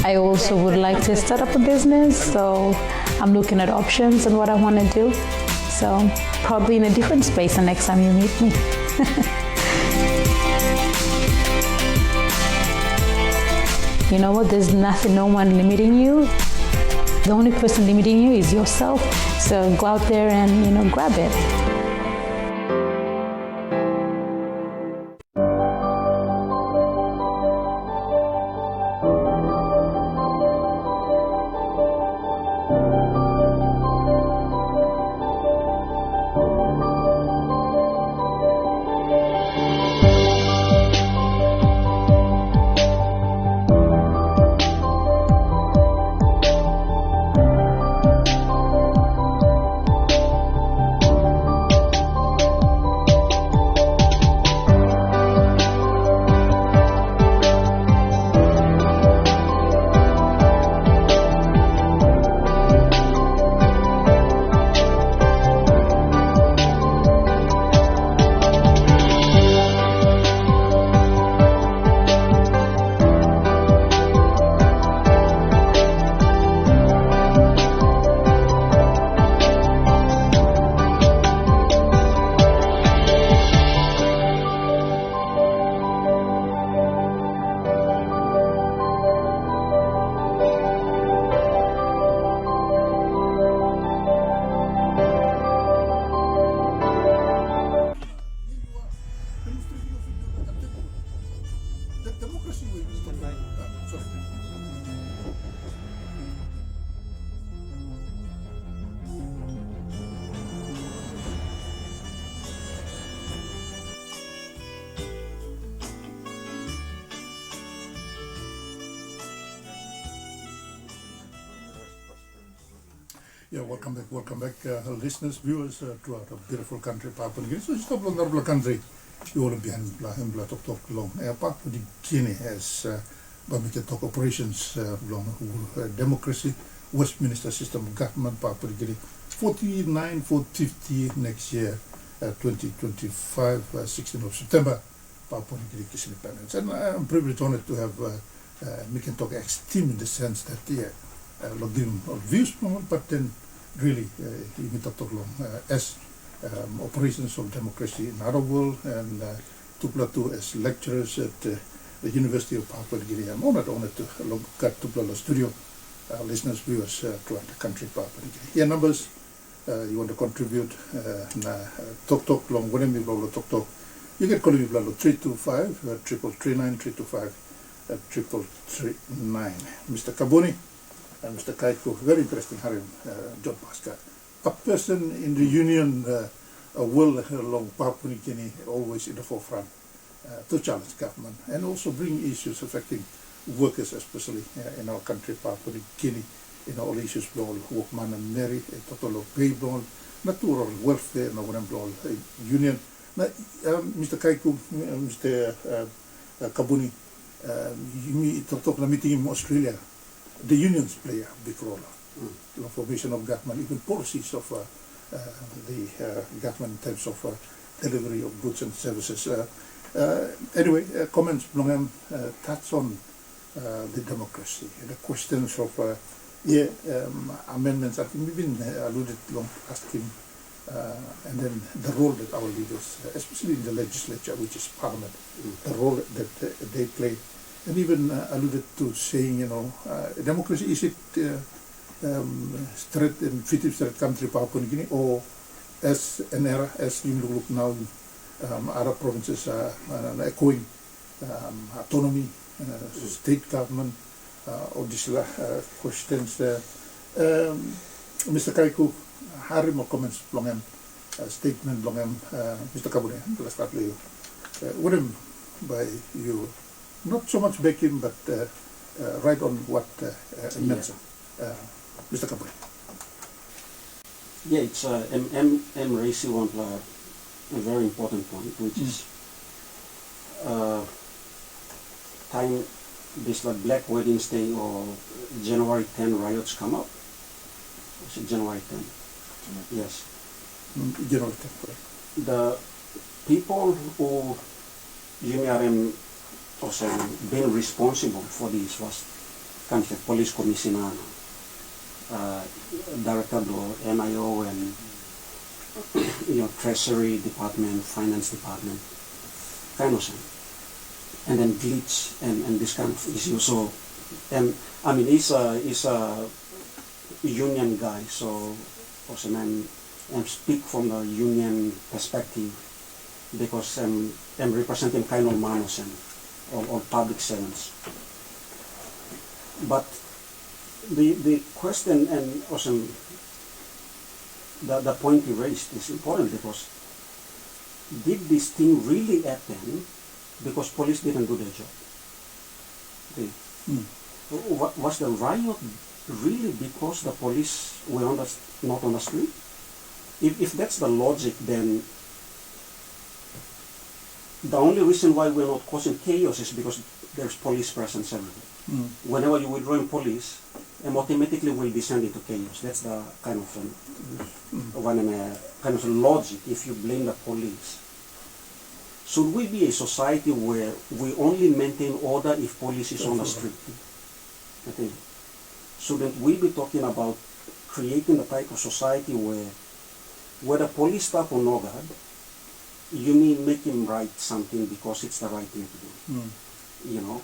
I also would like to start up a business, so I'm looking at options and what I want to do. So probably in a different space the next time you meet me. You know what? There's nothing, no one limiting you. The only person limiting you is yourself. So go out there and, grab it. Yeah, welcome back, listeners, viewers throughout a beautiful country, Papua New Guinea. So just a little country, you all behind Hembla talk long. Papua New Guinea has BINANCE talk operations long democracy, Westminster system of government, Papua New Guinea, 49, 50 next year, 2025, 16th of September, Papua New Guinea is independence. And I'm privileged honored to have BINANCE Talk ex-team in the sense that, give views from it, but then really even talk long as operations of democracy in our world, and Tupla as lecturers at the University of Papua New Guinea. I'm honored to look at Tupla studio, listeners, viewers throughout the country, Papua New Guinea. Yeah, numbers, you want to contribute, talk long, whenever you talk, you can call me 325 339 325 339. Mr. Kabuni and Mr. Kaiko, very interesting, Harim John Pascal. A person in the union will, along Papua New Guinea, always in the forefront to challenge government and also bring issues affecting workers, especially in our country, Papua New Guinea, in all issues, workman and Mary, total pay, natural welfare, and union. Mr. Kaiko, Mr. Kabuni, you talk a meeting in Australia. The unions play a big role in the formation of government, even policies of the government in terms of delivery of goods and services. Anyway, comments touch on the democracy, the questions of amendments. I think we've been alluded long asking, and then the role that our leaders, especially in the legislature, which is parliament, the role that they play. And even alluded to saying, democracy, is it straight and fit straight country, Papua New Guinea, or as an era, as you look now, other provinces are echoing autonomy, state government, all these questions. Mr. Kaiku, hari more comments long statement long Mr. Kabune, let's start with you. Wouldn't by you. Not so much back in, but right on what mentioned. Mr. Kabri. Yeah, it's M. Racy one a very important point, which is time this Black Wednesday or January 10 riots come up. Is it January 10? Yes. January 10, correct. the people who UMRM also been responsible for this was kind of the police commissioner, director of NIO, and Treasury Department, Finance Department, kind of thing. And then glitch and this kind of issue. So, and I mean, he's a union guy, so also I'm speak from the union perspective because I'm representing kind of minors and or public servants. But the question and also the point you raised is important because did this thing really happen because police didn't do their job? Was the riot really because the police were not on the street? If that's the logic, then the only reason why we're not causing chaos is because there's police presence everywhere. Whenever you withdraw in police, automatically will descend into chaos. That's the kind of logic if you blame the police. Should we be a society where we only maintain order if police is on the street? Okay. Shouldn't we be talking about creating a type of society where the police stop on no guard, you mean make him write something because it's the right thing to do. You know,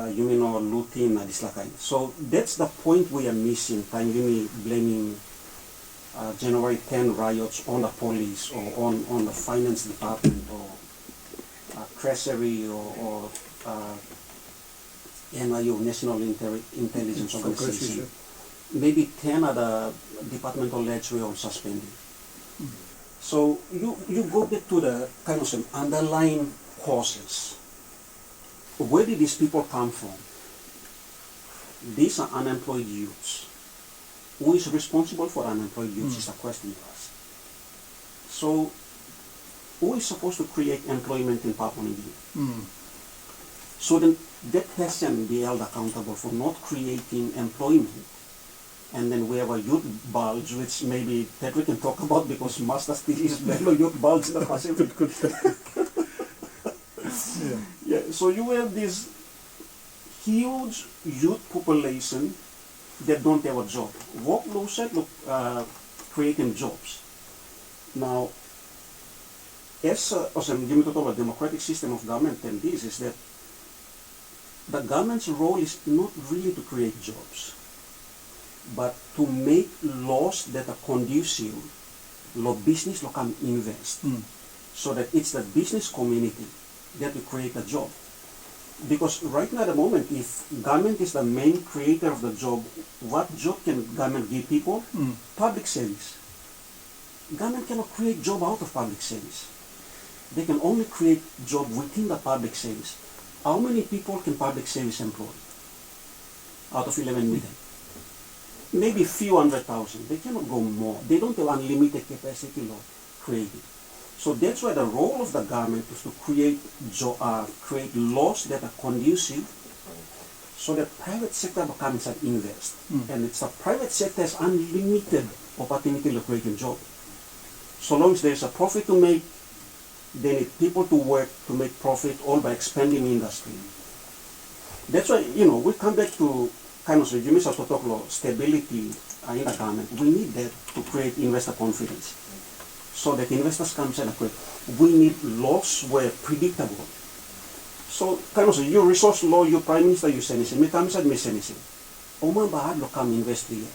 you mean or looting and this like that. So that's the point we are missing. Time you mean blaming January 10 riots on the police or on the finance department or Treasury or NIO, National Intelligence Organization. Maybe 10 other departmental heads were on suspended. So you go back to the kind of some underlying causes. Where did these people come from? These are unemployed youths. Who is responsible for unemployed youths is the question you ask. So who is supposed to create employment in Papua New Guinea? So then that person be held accountable for not creating employment. And then we have a youth bulge, which maybe that we can talk about because Master still is below youth bulge in the Pacific. Yeah, so you have this huge youth population that don't have a job. What law said, creating jobs. Now, as you talk about democratic system of government, and this is that the government's role is not really to create jobs, but to make laws that are conducive, business can invest, so that it's the business community that will create a job. Because right now at the moment, if government is the main creator of the job, what job can government give people? Public service. Government cannot create job out of public service. They can only create job within the public service. How many people can public service employ out of 11 million? Maybe few 100,000. They cannot go more. They don't have unlimited capacity law created. So that's why the role of the government is to create laws that are conducive so that private sector becomes an invest. And it's the private sector has unlimited opportunity to create a job. So long as there's a profit to make, they need people to work to make profit all by expanding industry. That's why, we come back to kind of, you also talk about stability in the government. We need that to create investor confidence. So that investors come and say, we need laws where predictable. So kind of your resource law, your prime minister, you say anything, me come said me say anything. Oma bahad lo come invest here.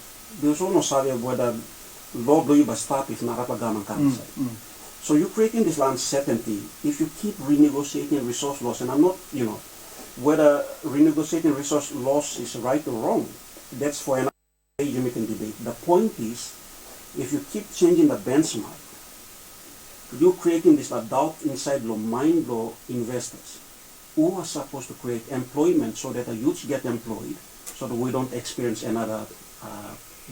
There's no sabi whether law do you but stop if not government come say. So you're creating this uncertainty. If you keep renegotiating resource laws, and I'm not, whether renegotiating resource laws is right or wrong, that's for another day you can debate. The point is, if you keep changing the benchmark, you're creating this doubt inside the mind of investors who are supposed to create employment so that the youths get employed so that we don't experience another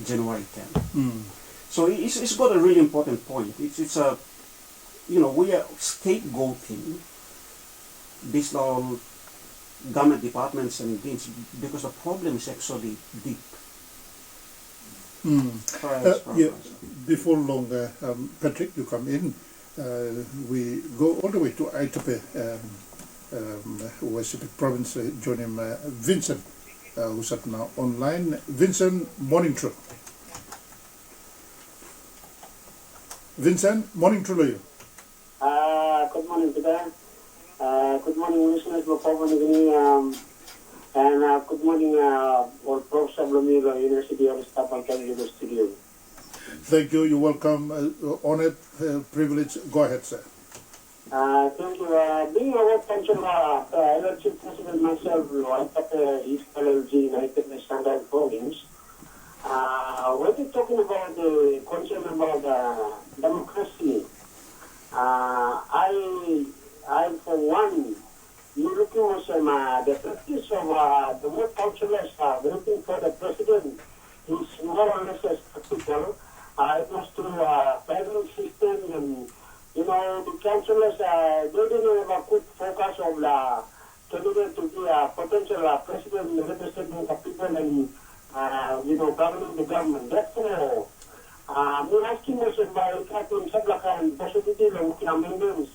January 10. So it's got a really important point. It's a, we are scapegoating these government departments and things because the problem is actually deep. Before long, Patrick, you come in. we go all the way to Aitape, West Province, join him, Vincent, who's up now online. Vincent, morning true. Vincent, morning true to you. Good morning, Peter. Good morning, listeners of Papua New Guinea, and good morning, all Professor Blumila, University of Staff and Canada Studio. Thank you. You're welcome. Honored, privilege. Go ahead, sir. Thank you. Being a West Council elected president myself, I got East LLG United Standard Province. When we're talking about the concern about democracy, I for one, you're looking at the practice of the West councillors voting for the president is more or less as practical. It was through a federal system, and the councillors they didn't have a good focus of the candidate to be a potential president representing the people and governing the government. Therefore, we're asking myself by Captain Sablaka and possibility of amendments.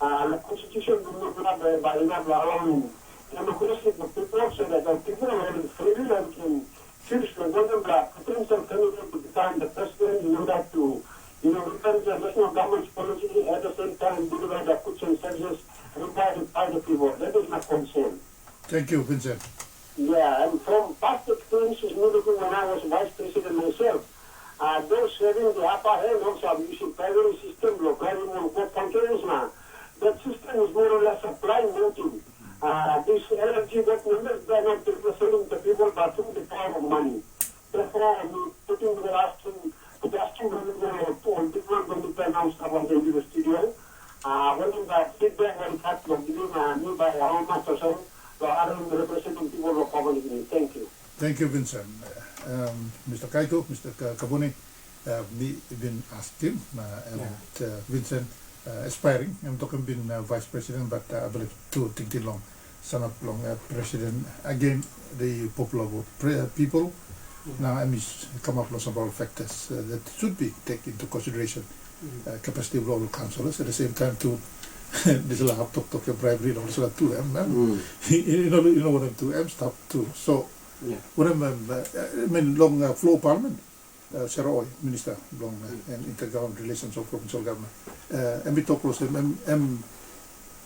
The constitution will not have by not allowing democracy of the people so that the people are freely and can choose the potential candidate to become the president in order to, represent the national government's policy at the same time deliver the goods and services required by the people. That is my concern. Thank you, Vincent. Yeah, and from past experiences, immediately when I was vice president myself, those having the upper hand also using primary system, driving on court controls now. That system is more or less a blind voting. This LFG that members, they are not representing the people but through the power of money. Therefore, I'm putting the asking on different when they announced about the studio. When the feedback when cut from me by around much or so, I am representing people of Papua New Guinea. Thank you. Thank you, Vincent. Mr. Kaiko, Mr. Kabuni, we been asked him, and Vincent, aspiring, I'm talking being vice president, but I believe to take the long, son of long president, again, the popular vote people. Now I come up with several factors that should be taken into consideration. Capacity of local councillors, at the same time to there's a lot of talk of bribery and also like 2M. You know what I'm 2M stuff too. So when I'm long flow parliament, Saroi, Minister long and intergovernmental relations of provincial government. And we talk also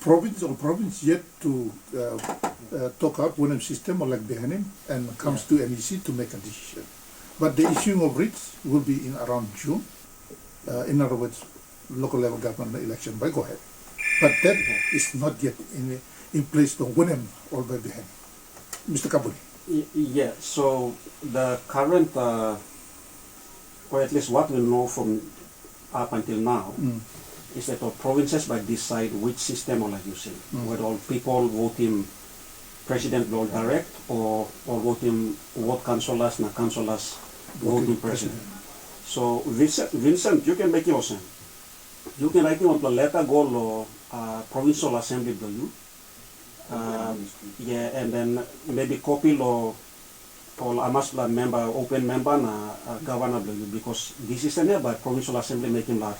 province yet to talk out one system or like behind him and comes to NEC to make a decision. But the issuing of writs will be in around June. In other words, local level government election. But go ahead. But that is not yet in place to win him all by behind. Mr. Kabuni. Yeah, so the current, or at least what we know from up until now, is that all provinces might decide which system will like you say, whether all people voting president will direct or voting vote councillors and councillors voting president. So Vincent, you can make your sense. You can write on the letter go provincial assembly do you. And then maybe copy or amasla member, open member na governor do you, because this is by provincial assembly making law.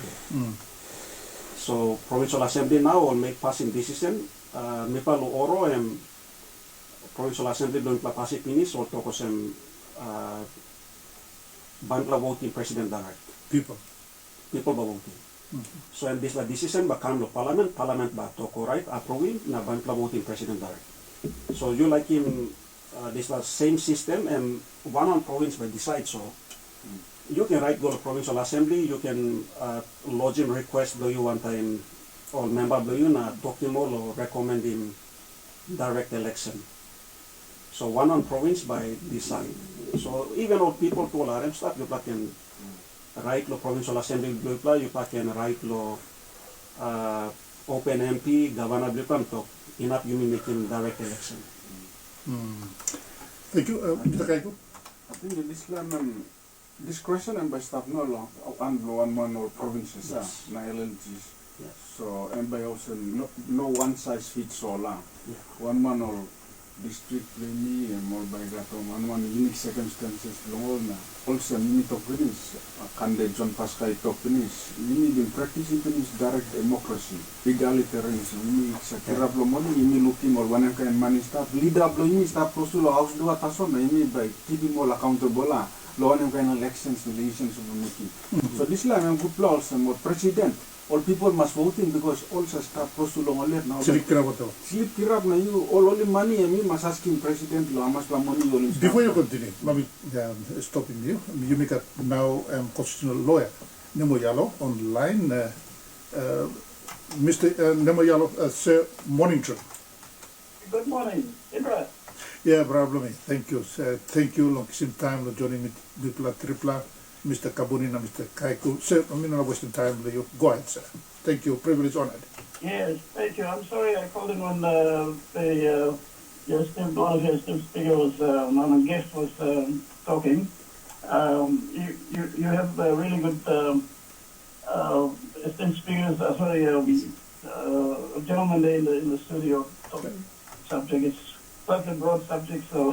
So provincial assembly now will make passing decision. Mipa lo oro and provincial assembly don't pass it finish or talk some Bangla voting president direct. People voting. So and this decision become the parliament ba toko right approving na Bangla voting president direct. So you like him this same system and one on province by decide so. You can write go to provincial assembly, you can lodge in request do you want time or member do you na document or recommend him direct election. So one on province by decide. So even all people to all RM stuff you can write lo provincial assembly you can write lo open MP, governor to enough you mean making direct election. Thank you, Mr. Kaiko. I think this question and by staff no long one man or provinces na LLGs. So and by also no one size fits all. One man or district ini more by gato man unique circumstances long na also mini top finish kande John Pascal top finish ini been practicing finish direct democracy egalitarianism ini sakira blomoni ini looking or one kind money staff leader blo ini staff prosulo house dua tason ini by keeping more accountable la law and kind elections relations of the so this line I'm good laws and more president all people must vote in because also staff prosulo ngaler now slip kirap na you all only money I mean must asking president lo amas la money all before you continue let me stopping you make a now constitutional lawyer Nemo Yalo online Mr. Nemo Yalo sir morning trip. Good morning Indra. Yeah, problem. Thank you. Thank you. Long time joining me. Tripla, Mr. Kabunina, Mr. Kaiku. Sir, I'm not wasting time. You go ahead, sir. Thank you. Privilege honored. Yes, thank you. I'm sorry I called in when one of your esteemed speakers was when a guest was talking. You have really good esteemed speakers. Sorry, gentlemen there in the studio. Subject is such a broad subject, so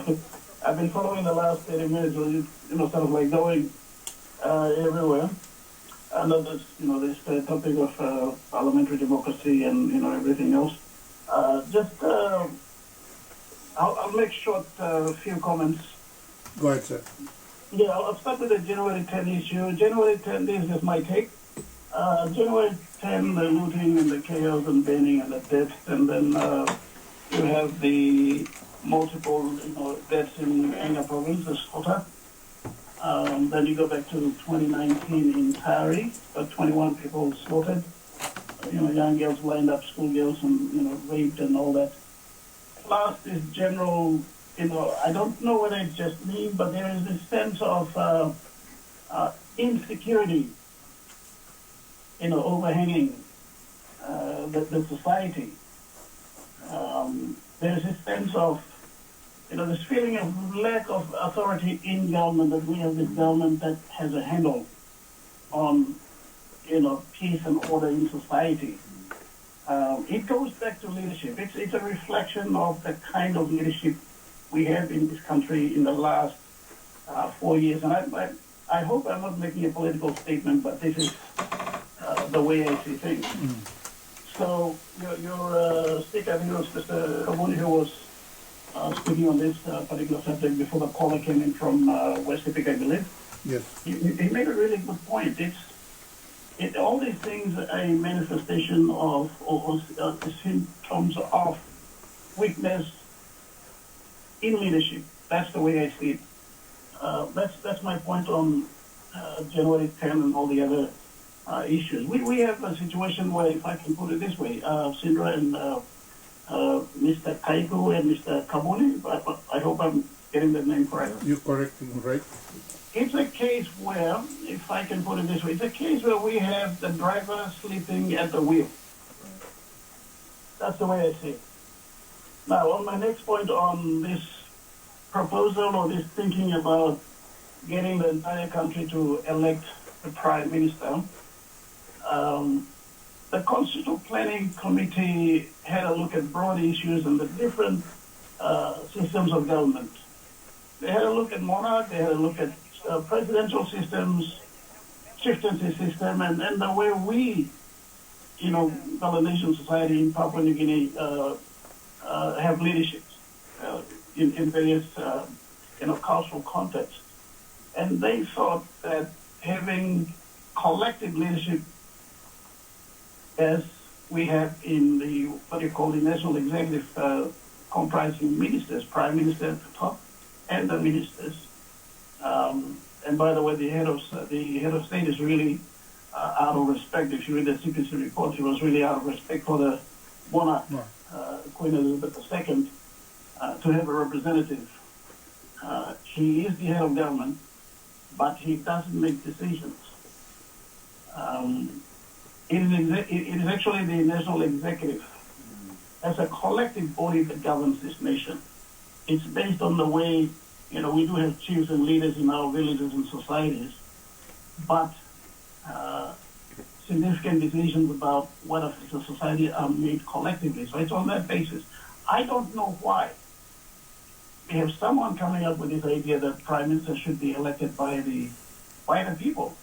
I've been following the last 30 minutes, sort of like going everywhere. And this, this topic of parliamentary democracy and everything else. I'll make short few comments. Go ahead, sir. Yeah, I'll start with the January 10 issue. January 10, this is my take. January 10, the looting and the chaos and burning and the deaths, and then you have the multiple deaths in Anga province, the slaughter. Then you go back to 2019 in Tari, 21 people slaughtered. Young girls lined up, schoolgirls, and raped and all that. Last is general, I don't know whether it's just me, but there is this sense of insecurity, overhanging the society. There's this sense of, this feeling of lack of authority in government, that we have this government that has a handle on, peace and order in society. It goes back to leadership. It's a reflection of the kind of leadership we have in this country in the last 4 years. And I hope I'm not making a political statement, but this is the way I see things. So your speaker, I think it was Mr. Kabuni, who was speaking on this particular subject before the caller came in from West Epic, I believe. Yes. He made a really good point. All these things are a manifestation of or symptoms of weakness in leadership. That's the way I see it. That's my point on January 10 and all the other issues. We have a situation where, if I can put it this way, Sindra and Mr. Kaiku and Mr. Kabuni, I hope I'm getting the name correct. You're correct, right? It's a case where, if I can put it this way, it's a case where we have the driver sleeping at the wheel. That's the way I see it. Now, on my next point on this proposal or this thinking about getting the entire country to elect the Prime Minister, the Constitutional Planning Committee had a look at broad issues and the different systems of government. They had a look at monarch, they had a look at presidential systems, chieftaincy system, and the way we, Melanesian society in Papua New Guinea have leadership in various, cultural contexts. And they thought that having collective leadership, as we have in the, the national executive, comprising ministers, prime minister at the top, and the ministers. And by the way, the head of state is really out of respect. If you read the secrecy report, he was really out of respect for the monarch, Queen Elizabeth II, to have a representative. He is the head of government, but he doesn't make decisions. It is actually the national executive as a collective body that governs this nation. It's based on the way, we do have chiefs and leaders in our villages and societies, but significant decisions about what affects the society are made collectively. So it's on that basis. I don't know why we have someone coming up with this idea that prime minister should be elected by the people.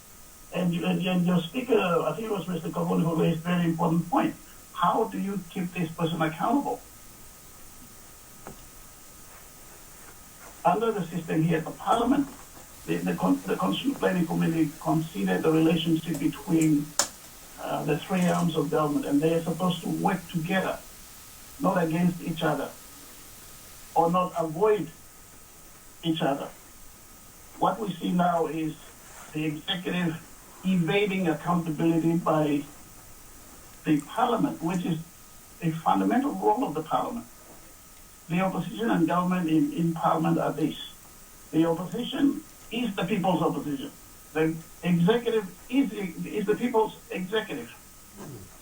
And your speaker, I think it was Mr. Kabuni, who raised a very important point. How do you keep this person accountable? Under the system here at the Parliament, the Constitutional Planning Committee considered the relationship between the three arms of government, and they are supposed to work together, not against each other, or not avoid each other. What we see now is the executive evading accountability by the Parliament, which is a fundamental role of the Parliament. The opposition and government in Parliament are this. The opposition is the people's opposition. The executive is the people's executive.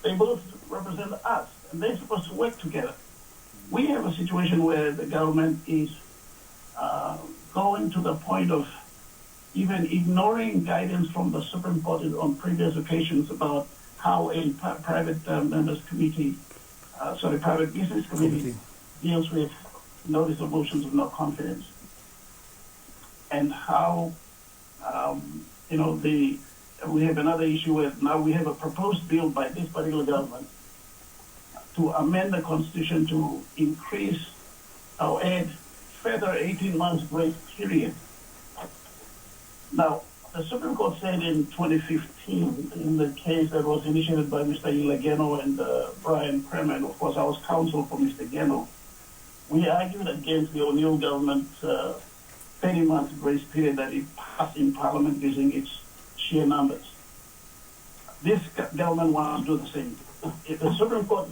They both represent us, and they're supposed to work together. We have a situation where the government is going to the point of even ignoring guidance from the Supreme Court on previous occasions about how a private private business committee deals with notice of motions of no confidence, and how we have another issue where now we have a proposed bill by this particular government to amend the Constitution to increase or add further 18 months grace period. Now, the Supreme Court said in 2015, in the case that was initiated by Mr. Geno and Brian Kremer, of course I was counsel for Mr. Geno, we argued against the O'Neill government's 30 months grace period that it passed in Parliament using its sheer numbers. This government wants to do the same. If the Supreme Court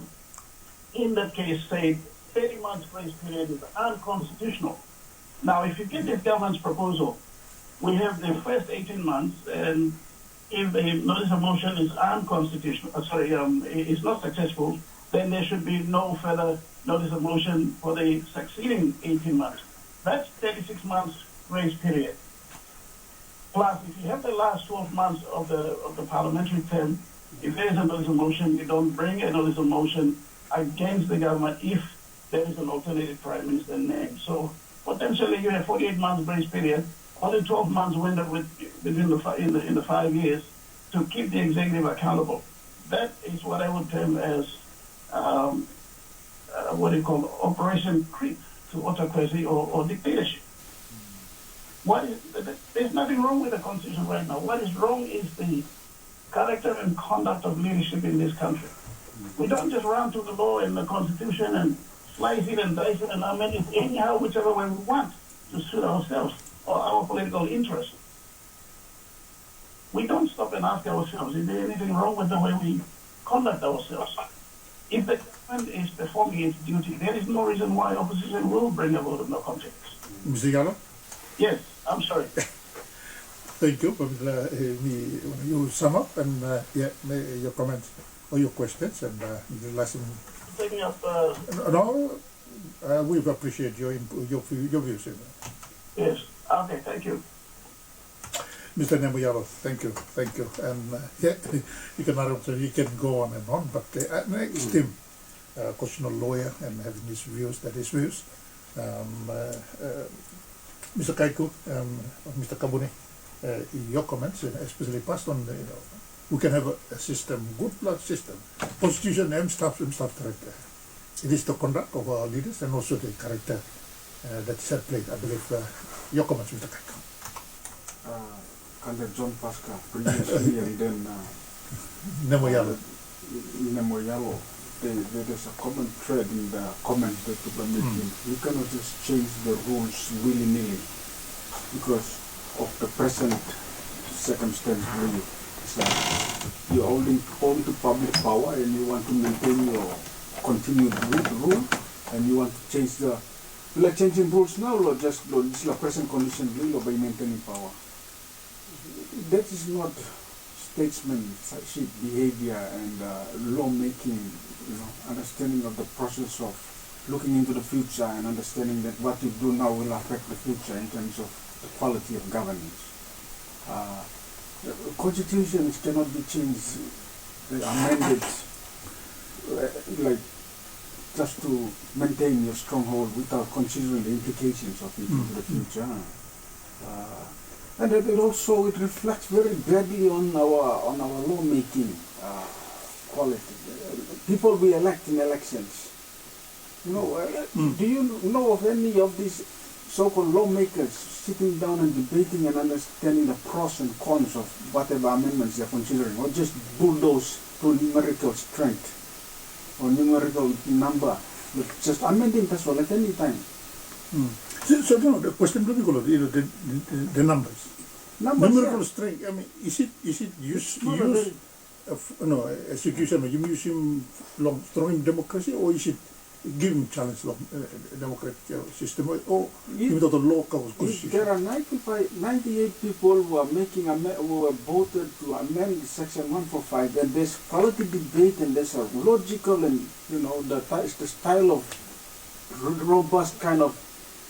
in that case said 30 months grace period is unconstitutional. Now, if you get this government's proposal, we have the first 18 months, and if a notice of motion is unconstitutional, is not successful, then there should be no further notice of motion for the succeeding 18 months. That's 36 months grace period. Plus, if you have the last 12 months of the parliamentary term, if there is a notice of motion, you don't bring a notice of motion against the government if there is an alternative prime minister named. So potentially you have 48 months grace period, only 12 months window within in the 5 years to keep the executive accountable. That is what I would term as Operation Creep to autocracy or dictatorship. There's nothing wrong with the Constitution right now. What is wrong is the character and conduct of leadership in this country. We don't just run to the law and the Constitution and slice it and dice it and amend it anyhow, whichever way we want to suit ourselves or our political interests. We don't stop and ask ourselves, is there anything wrong with the way we conduct ourselves? If the government is performing its duty, there is no reason why opposition will bring a vote of no confidence. Mr. Yalo? Yes, I'm sorry. Thank you. You sum up and your comments or your questions and the lesson. Taking up. We appreciate your views. Yes. Okay. Thank you. Mr. Nemuyalo, thank you. You can go on and on, but next him, constitutional lawyer and having his views, Mr. Kaiku, Mr. Kabuni, your comments, especially passed on, we can have a system, good system, constitution and stuff character. It is the conduct of our leaders and also the character that is at play. I believe your comments, Mr. Kaiku. Under John Pasca previously and then Nemuyalo. There's a common thread in the comments that people are making. You cannot just change the rules willy-nilly because of the present circumstance. Really, it's like you're holding to public power and you want to maintain your continued rule, and you want to change changing rules now, or just this is the present condition really by maintaining power. That is not statesmanship behavior and lawmaking, understanding of the process of looking into the future and understanding that what you do now will affect the future in terms of the quality of governance. Constitutions cannot be changed, amended, just to maintain your stronghold without considering the implications of it in the future. And it also it reflects very badly on our lawmaking quality. People we elect in elections. You know, do you know of any of these so-called lawmakers sitting down and debating and understanding the pros and cons of whatever amendments they're considering, or just bulldoze to numerical strength or numerical number, just amending that's all at any time? So no, the question to be called, you know, the numbers. Numerical strength. I mean, is it use no execution? You use him long strong democracy, or is it giving challenge long democratic system, or even though the law constitution? There are 98 people who are making who have voted to amend Section 145, and there's quality debate, and there's a logical and the style of robust kind of.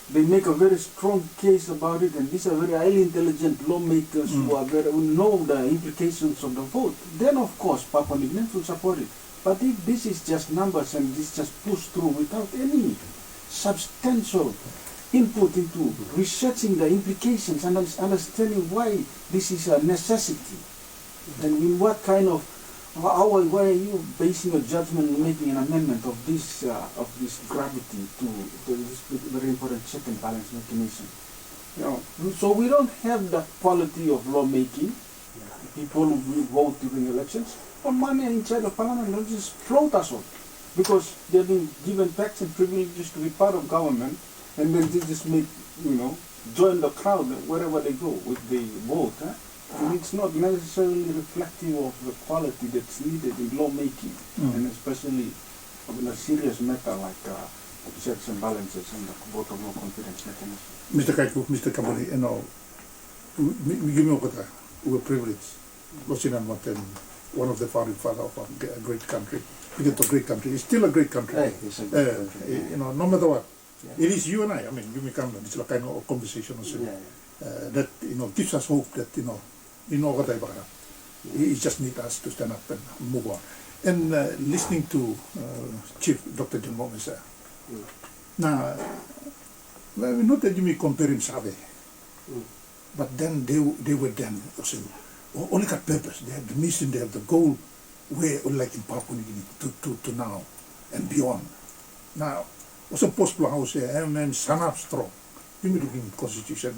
They make a very strong case about it, and these are very highly intelligent lawmakers who know the implications of the vote. Then, of course, Papua New Guineans will support it. But if this is just numbers and this just pushed through without any substantial input into researching the implications and understanding why this is a necessity, then in what kind of why are you basing your judgment in making an amendment of this gravity to this very important check and balance mechanism? So we don't have the quality of lawmaking. People who vote during elections, or money inside of parliament, they'll just float us all because they've been given tax and privileges to be part of government, and then they just make join the crowd wherever they go with the vote. And it's not necessarily reflective of the quality that's needed in lawmaking, and especially in a serious matter like checks and balances and the vote of no confidence mechanism. Mr. Kaiku, Mr. Kabali, we're privileged. One of the founding fathers of a great country. Because it's a great country. It's still a great country. It's a great country. No matter what. It is you and I mean, you become, it's like kind of conversation also. That, gives us hope that, he just needs us to stand up and move on. And listening to Chief Dr. John Momis, now, not that you may compare him Save, but then they were then, only got purpose, they have the mission, they have the goal, where, like in Papua New Guinea, to now and beyond. Now, also post-plan house, and stand up strong. You may look in Constitution,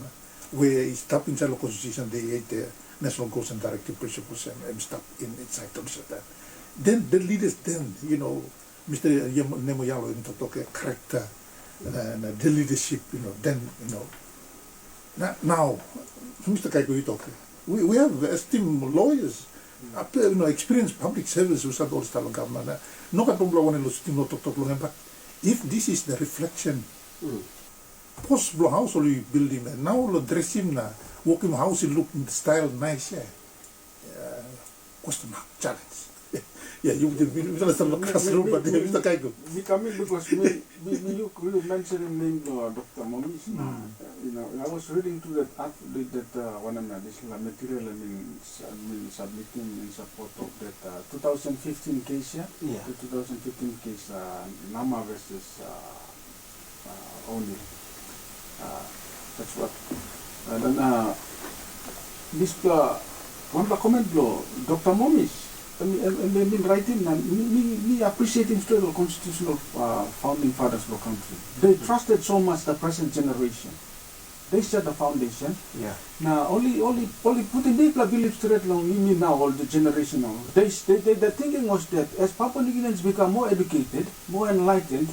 where it's top inside the Constitution, they hate the national goals and directive principles and stuff inside that. Then the leaders, Mr. Nemoyalo into talk character and the leadership, now, Mr. Kaiku, you talk. We have esteemed lawyers, experienced public service who said all this government. No, but if this is the reflection, post-blow house or you building, now the dressing, walking house, it look in the style nice, question mark, challenge. Yeah, you understand the classroom, but Mr. Kaiku. We come in because you mentioned the name Dr. Momis. I was reading to that this material submitting in support of that 2015 case, the 2015 case, Nama versus O'Neill. That's what. And then this one of the comment law, Dr. Momis. And been writing me appreciating still the constitutional founding fathers of the country. They trusted so much the present generation. They set the foundation. Yeah. Now only putting people believe straight along me now all the generation now. The thinking was that as Papua New Guineans become more educated, more enlightened,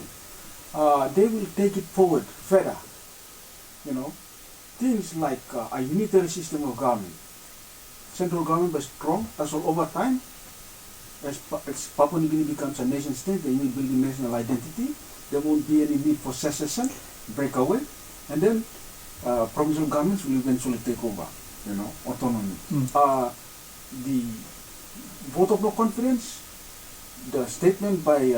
they will take it forward further. Things like a unitary system of government. Central government was strong, that's all over time. As Papua New Guinea becomes a nation state, they will build a national identity. There won't be any need for secession, breakaway, and then provincial governments will eventually take over, autonomy. The vote of no confidence, the statement by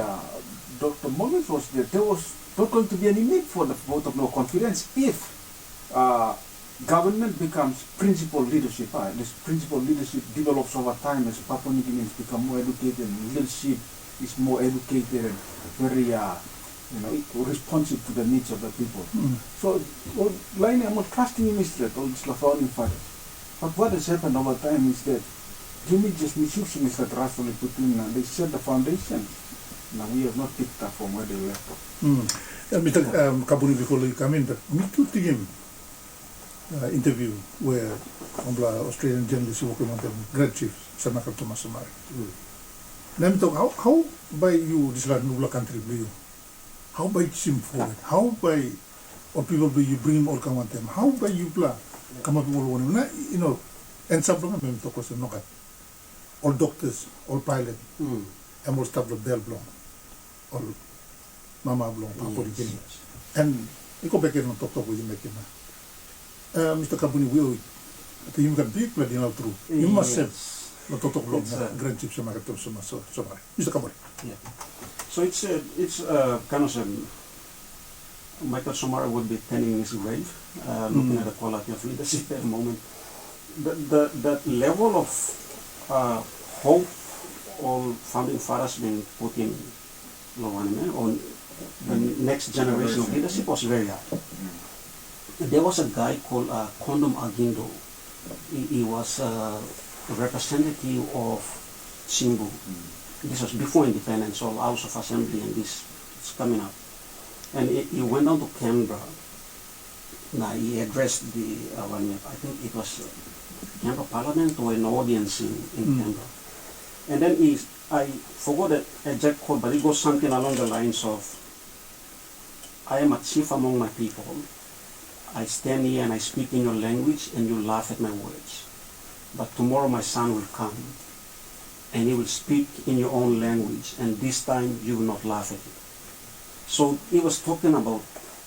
Dr. Momis was that there was not going to be any need for the vote of no confidence if government becomes principal leadership. This principal leadership develops over time as Papua New Guineans become more educated, and leadership is more educated and very responsive to the needs of the people. So, I'm not trusting him is that all these founding fathers. But what has happened over time is that Jimmy just misusing Mr. Trust only put in, they set the foundation. Now we have not picked up from where they left off. Mr. Kabuni, before you come in, but me too team interview where Australian journalist working on the Grand Chief, Sanaka Thomas Samari. Now me talk, how by you, this land Nubla country, you? How by him forward? How by or people by you bring him all come on them? How by you come up with all one? You know, and some of them talk was no all doctors, all pilots, and all staff of Bell Blong, all Mama Blong, Papua Guinea. And you go back here and talk with him. Mr. Kabuni, you can be plenty now through. You must have not talk long, Grand Chief Samakato Samari. Mr. Kabuni. Yeah. So it's kind of Michael Somara would be tending his grave, looking at the quality of leadership at the moment. That level of hope all founding fathers been put in on the next generation of leadership was very high. There was a guy called Kondom Agindo. He was a representative of Simbu. This was before independence, or House of Assembly, and this is coming up. And he went down to Canberra. Now he addressed the, I think it was Canberra Parliament or an audience in Canberra. And then I forgot the exact quote, but it goes something along the lines of, I am a chief among my people. I stand here and I speak in your language and you laugh at my words. But tomorrow my son will come and he will speak in your own language, and this time you will not laugh at it. So he was talking about,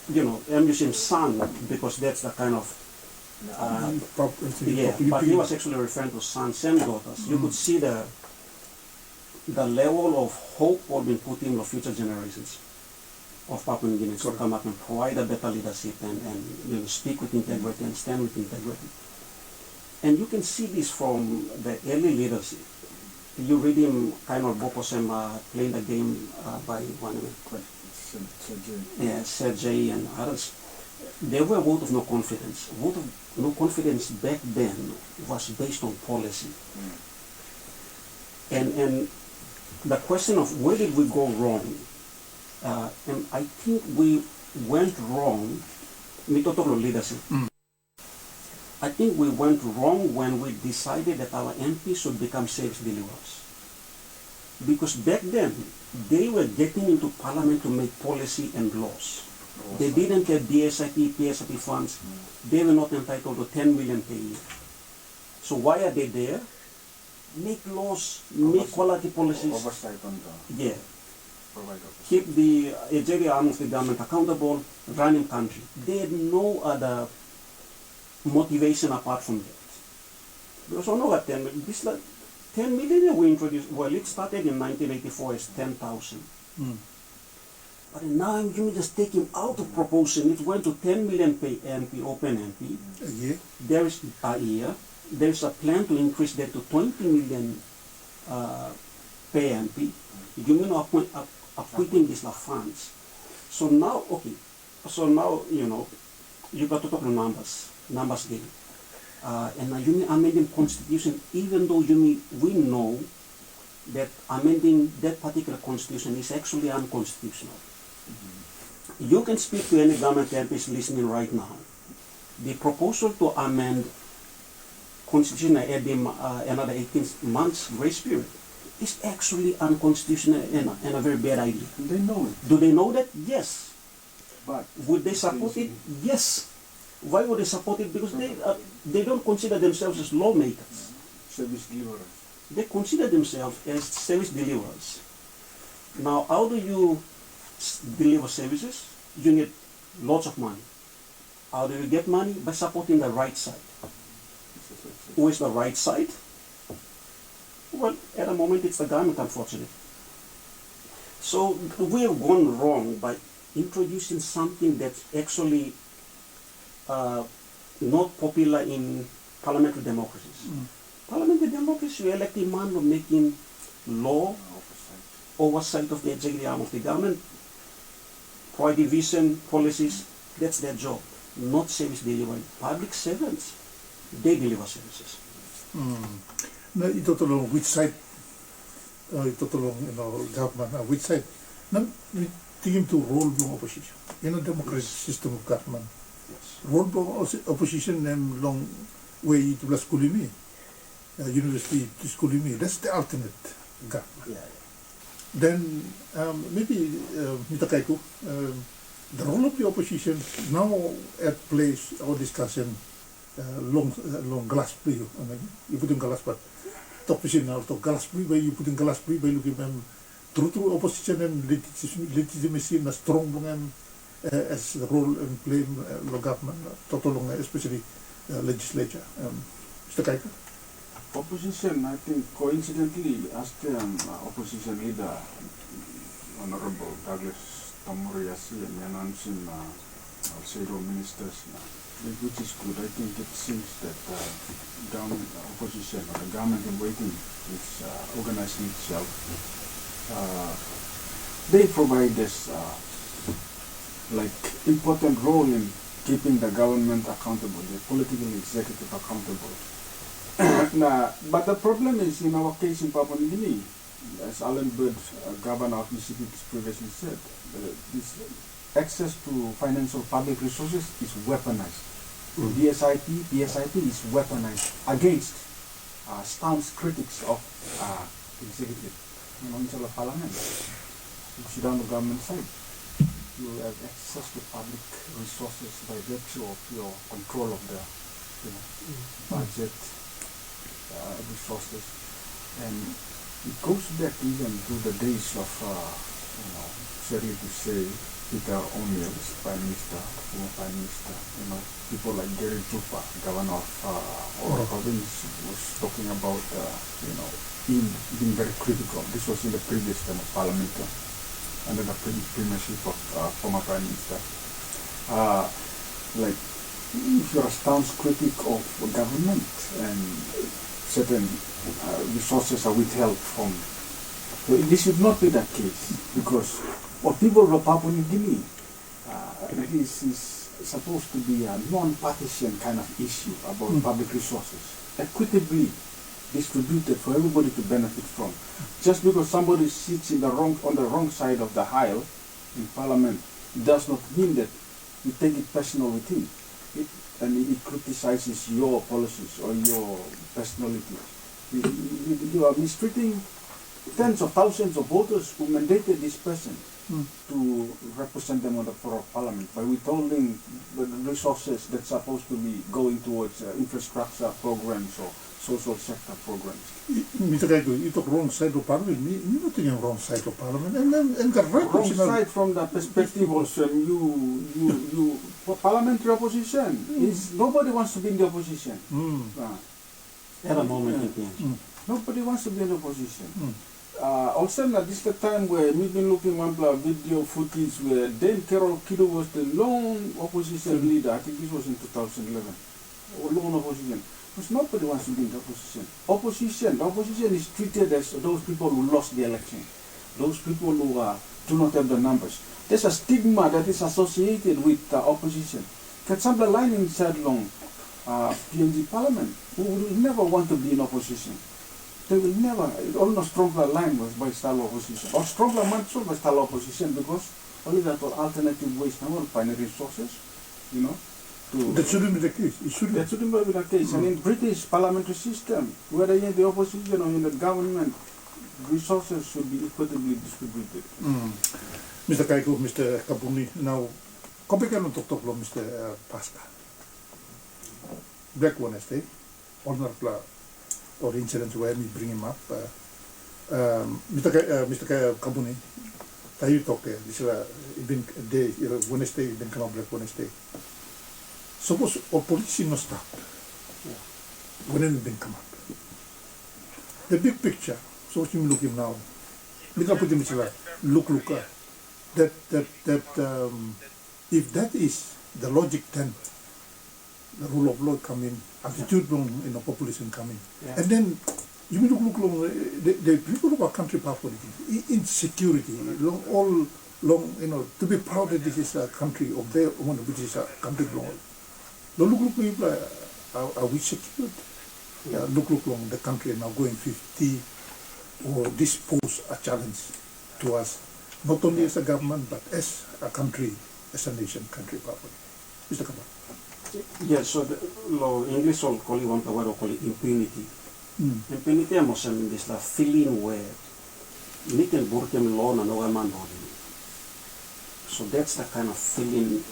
I'm using son because that's the kind of, but he was actually referring to sons and daughters. You could see the level of hope all been put in the future generations of Papua New Guinea to come up and provide a better leadership and speak with integrity and stand with integrity. And you can see this from the early leadership. You read him kind of Bokosem playing the game by one of Sergei and others. They were a vote of no confidence. Vote of no confidence back then was based on policy. And the question of where did we go wrong? And I think we went wrong, Mitotolo leadership. I think we went wrong when we decided that our MPs should become service deliverers. Because back then, they were getting into parliament to make policy and laws. They didn't have DSIP, PSIP funds. They were not entitled to 10 million per year. So why are they there? Make laws, make quality policies. Oversight on the... Yeah. Keep the executive arm of the government accountable, running country. They had no other motivation apart from that. Because I know what 10 million we introduced, well, it started in 1984 as 10,000. But now you just take him out of proportion. It went to 10 million per MP, open MP. A year? There is a year. There's a plan to increase that to 20 million per MP. You mean acquitting these funds. So now, you got to talk about numbers game. And now you mean amending constitution, even though we know that amending that particular constitution is actually unconstitutional. You can speak to any government MPs listening right now. The proposal to amend constitution and add another 18 months grace period is actually unconstitutional and a very bad idea. They know it. Do they know that? Yes. But would they support it? Yes. Why would they support it? Because they don't consider themselves as lawmakers. Service deliverers. They consider themselves as service deliverers. Now, how do you deliver services? You need lots of money. How do you get money? By supporting the right side. Who is the right side? Well, at the moment it's the government, unfortunately. So we have gone wrong by introducing something that's actually not popular in parliamentary democracies. Parliamentary democracy, you elect a man of making law, oversight of the executive arm of the government, providing vision, policies. That's their job, not service delivery. Public servants, they deliver services. Now, ito tulong which side, ito tulong, government, which side. Now, we tingin to role ng opposition. In a democratic system of government. Role ng opposition and long way to Kulimi, university to Kulimi. That's the alternate government. Then maybe Mr. Kaiku, the role of the opposition now at place our discussion long glass play. You put in glass, but opposition now to glass play by you put in glass play by looking true opposition and legitimacy na strong as the role and play government total especially legislature. Mr. Kaiku? Opposition, I think coincidentally, Austrian opposition leader, Honorable Douglas Tamuriasi, and announcing several ministers, which is good. I think it seems that government opposition or the government in waiting is organizing itself. They provide this like important role in keeping the government accountable, the political executive accountable. But the problem is, in our case in Papua New Guinea, as Alan Bird, governor of Mississippi, previously said, this access to financial public resources is weaponized. PSIP is weaponized against staunch critics of executive, inside of parliament. You sit on the government side, you have access to public resources by virtue of your control of the budget. Resources, and it goes back even to the days of, sorry to say, Peter O'Neill, Prime Minister, former Prime Minister, people like Gary Jupa, Governor of our province, was talking about, him being very critical. This was in the previous term of Parliament, under the premiership of former Prime Minister. Like, if you're a staunch critic of government and certain resources are withheld from. So this should not be the case, because what people of Papua New Guinea, this is supposed to be a non-partisan kind of issue about public resources, equitably distributed for everybody to benefit from. Just because somebody sits on the wrong side of the aisle in Parliament does not mean that you take it personal with him. And it criticizes your policies or your personality. You are mistreating tens of thousands of voters who mandated this person to represent them on the floor of parliament by withholding the resources that's supposed to be going towards infrastructure programs or social sector programs. Mr. Kaiku, you talk wrong side of parliament. You're not thinking wrong side of parliament. And the right wrong side from the perspective also, you parliamentary opposition is nobody wants to be in the opposition. At a moment in PNG. Nobody wants to be in the opposition. Also, this is the time where we've been looking at video footage where then Carol Kido was the lone opposition leader. I think this was in 2011. Lone opposition. Because nobody wants to be in the opposition. The opposition is treated as those people who lost the election. Those people who do not have the numbers. There's a stigma that is associated with opposition. Katsambla line inside long PNG Parliament, who will never want to be in opposition. They will never, almost stronger line was by style opposition. Or stronger manso by style opposition, because only that were alternative ways now to find resources, that shouldn't be the case. That shouldn't be the case. And in British parliamentary system, whether you're in the opposition or in the government, resources should be equitably distributed. Mr. Kaiku, Mr. Kapuni, now, kompekan untuk toklo Mr. Pasca. Black Wednesday, honor or incidents where we bring him up. Mr. Kapuni, tayo talk this is a day, Wednesday, then come up Black Wednesday. Suppose our politician must stop when anything come up. The big picture, so what you look him now, look up with him, look, that if that is the logic, then the rule of law come in, attitude in the population come in. And then you mean look long the people of our country, Papua, insecurity, all long, to be proud that this is a country of their own, which is a country long. Look people are we secured? Look long the country now going 50 or this pose a challenge to us, not only as a government but as a country, as a nation, country, Papua. Mr. Kabak. Yeah, so the law English will call it one word or call it impunity. Impunity I must say this la feeling where Nikan Burkem law and no man. So that's the kind of feeling,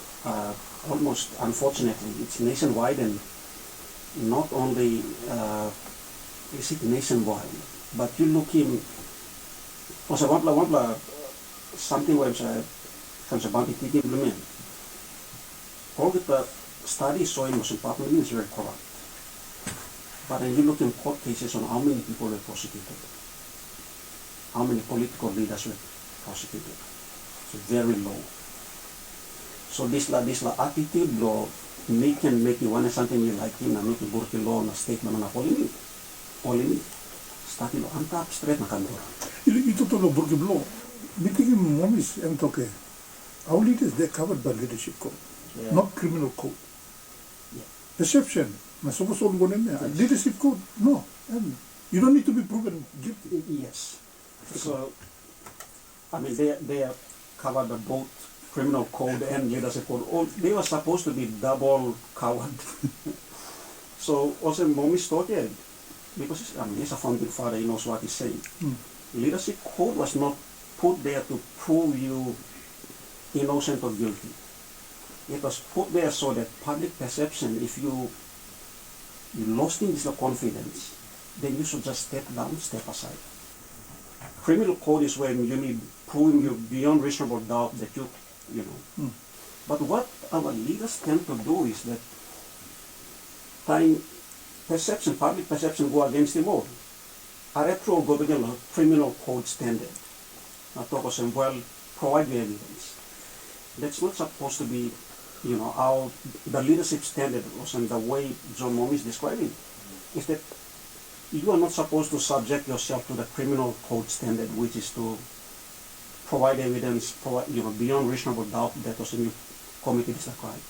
almost unfortunately, it's nationwide, and not only is it nationwide, but you look in, something where I'm about to implement. All the studies showing in Papua is very corrupt. But then you look in court cases on how many people were prosecuted, how many political leaders were prosecuted. So very low. So this attitude law can make you want something you like him and make you work law on a statement on a holy starting to untap straight na kandora. Ito to lo burki law. Meeting momis and toke. Our leaders they're covered by leadership code, not criminal code. Perception. Leadership code, no. And you don't need to be proven guilty. Yes. So I mean they are covered by both criminal code and leadership code. All, they were supposed to be double covered. So also mommy started because he's a founding father, he knows what he's saying. Leadership code was not put there to prove you innocent or guilty. It was put there so that public perception, if you lost in this confidence, then you should just step down, step aside. Criminal code is when you need proving you beyond reasonable doubt that you know. But what our leaders tend to do is that time perception, public perception go against them all. A retro government criminal code standard. Now talk of them, well, provide the evidence. That's not supposed to be, how the leadership standard was and the way John Mom is describing. Is that you are not supposed to subject yourself to the criminal code standard, which is to provide evidence, beyond reasonable doubt that person you committed is a crime.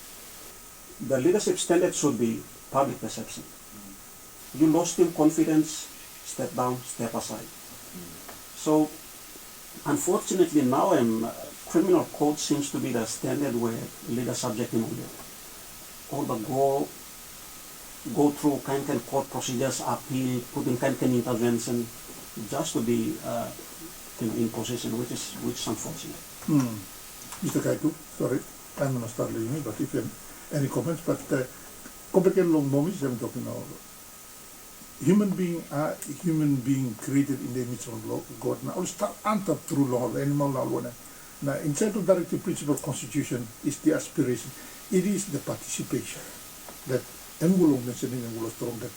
The leadership standard should be public perception. You lost in confidence, step down, step aside. So, unfortunately now criminal code seems to be the standard where leaders subject him all the go through kind of court procedures, appeal, put in kind of intervention, just to be in position, which is unfortunate. Mr. Kaiku, sorry, I'm going to start leaving you, but if you have any comments, but complicated long moments, I'm talking about human being created in the image of God. Now, start answer through law, animal law. Now, inside of directive principle constitution is the aspiration. It is the participation that Angulo mentioned in Angulo Strong, that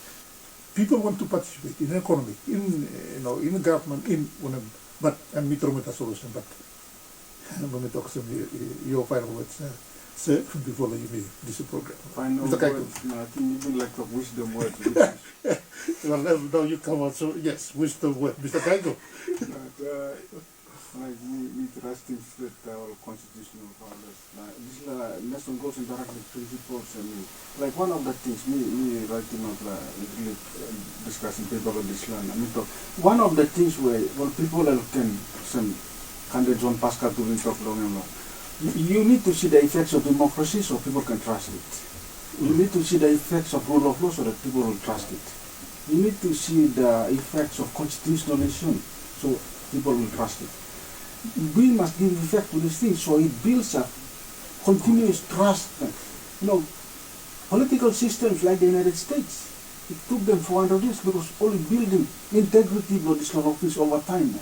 people want to participate in economy, in government, but and mitrometa solution. But when we talk to your final words, say before you leave this program. Final words, I think even like a wisdom word. Well, now you come out, so yes, wisdom word, Mr. Kaiko. Like we trusting that our constitutional fathers. This lesson goes in directive principles. I mean, like one of the things me writing out really discussing paper on this land. I mean, one of the things where people can some candidates on Pascal to talk long and long. You need to see the effects of democracy so people can trust it. You need to see the effects of rule of law so that people will trust it. You need to see the effects of constitutionalism so people will trust it. We must give effect to these things so it builds up continuous trust. Political systems like the United States, it took them 400 years because only building integrity of this office over time.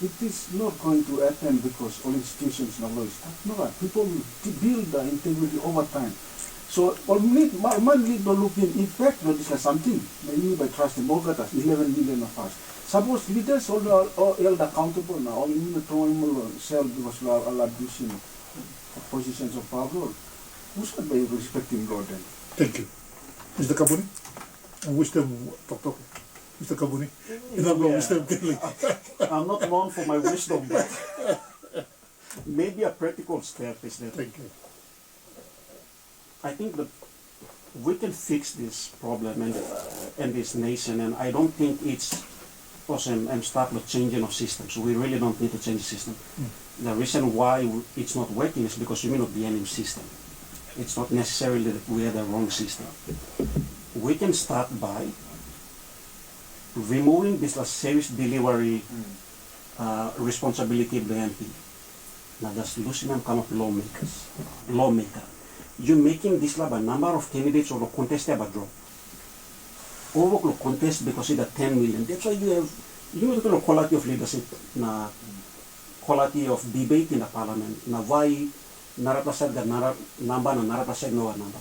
It is not going to happen because all institutions and law is no, people will build the integrity over time. So man need to look in effect of this as something, maybe by trusting more than 11 million of us. Suppose leaders all held accountable now, only need to throw him self because we are abusing positions of power. Who should be respecting God then? Thank you. Mr. Kabuni, and wisdom talk. Mr. Kabuni. Wisdom killing. I'm not known for my wisdom, but maybe a practical step is that I think that we can fix this problem in this nation, and I don't think it's awesome and start with changing of systems. We really don't need to change the system. The reason why it's not working is because we may not be any system. It's not necessarily that we are the wrong system. We can start by removing this service delivery responsibility of the MP. Now that's losing them come of lawmaker. You're making this by number of candidates or contest about drop. Over contest because it's 10 million. That's why you need to quality of leadership, na quality of debate in the parliament. Na why narapasad the number na narapasad no number.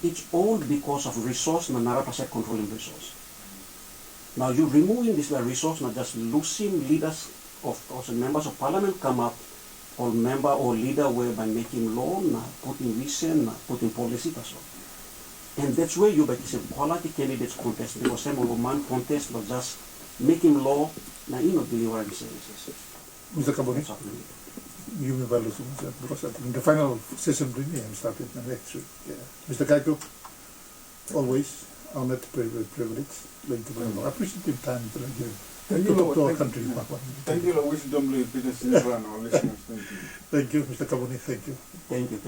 It's all because of resource na narapasad controlling resource. Now you're removing this resource, not just losing leaders of also members of parliament come up, or member or leader where by making law, na putting vision, na putting policy as well. And that's where you make a quality candidates contest, because some of man contest not just making law, na delivering services. Mr. Kabuni, you may value because I think the final session started next week. Mr. Kaiko, always honored, privilege. I appreciate your time to talk to our country. Thank you, wisdom, Peter Silva, and our listeners. Thank you, Mr. Kabuni. Thank you. Thank you.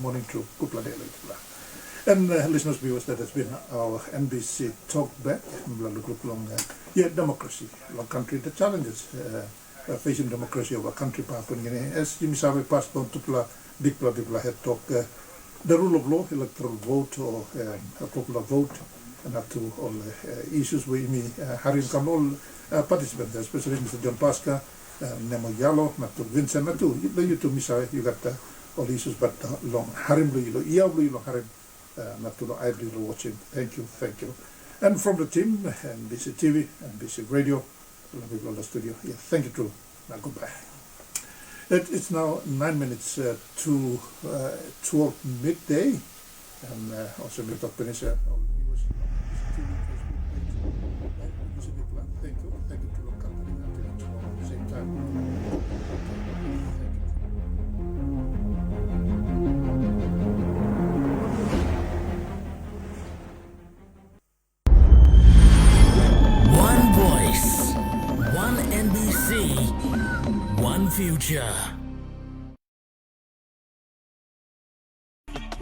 Morning through. And listeners, viewers, that has been our NBC Talk Back. Democracy, our country, the challenges facing democracy of our country, Papua New Guinea. As Jimmy Sabe passed on to Dipla head talk, the rule of law, electoral vote or a popular vote, and up to all issues we Harim come all participants, especially Mr. John Pasca, Nemo Yalo, not to Vincent, not to you to Misa, you got all issues, but long Harim Lu, Harim, not to I watching. Thank you. And from the team, NBC TV, NBC Radio, people in the studio. Thank you, Drew. Now goodbye. It's now 9 minutes to 12 midday, and also we talk finish our viewers on Thank you to the company at the same time. One voice, one NBC, one future.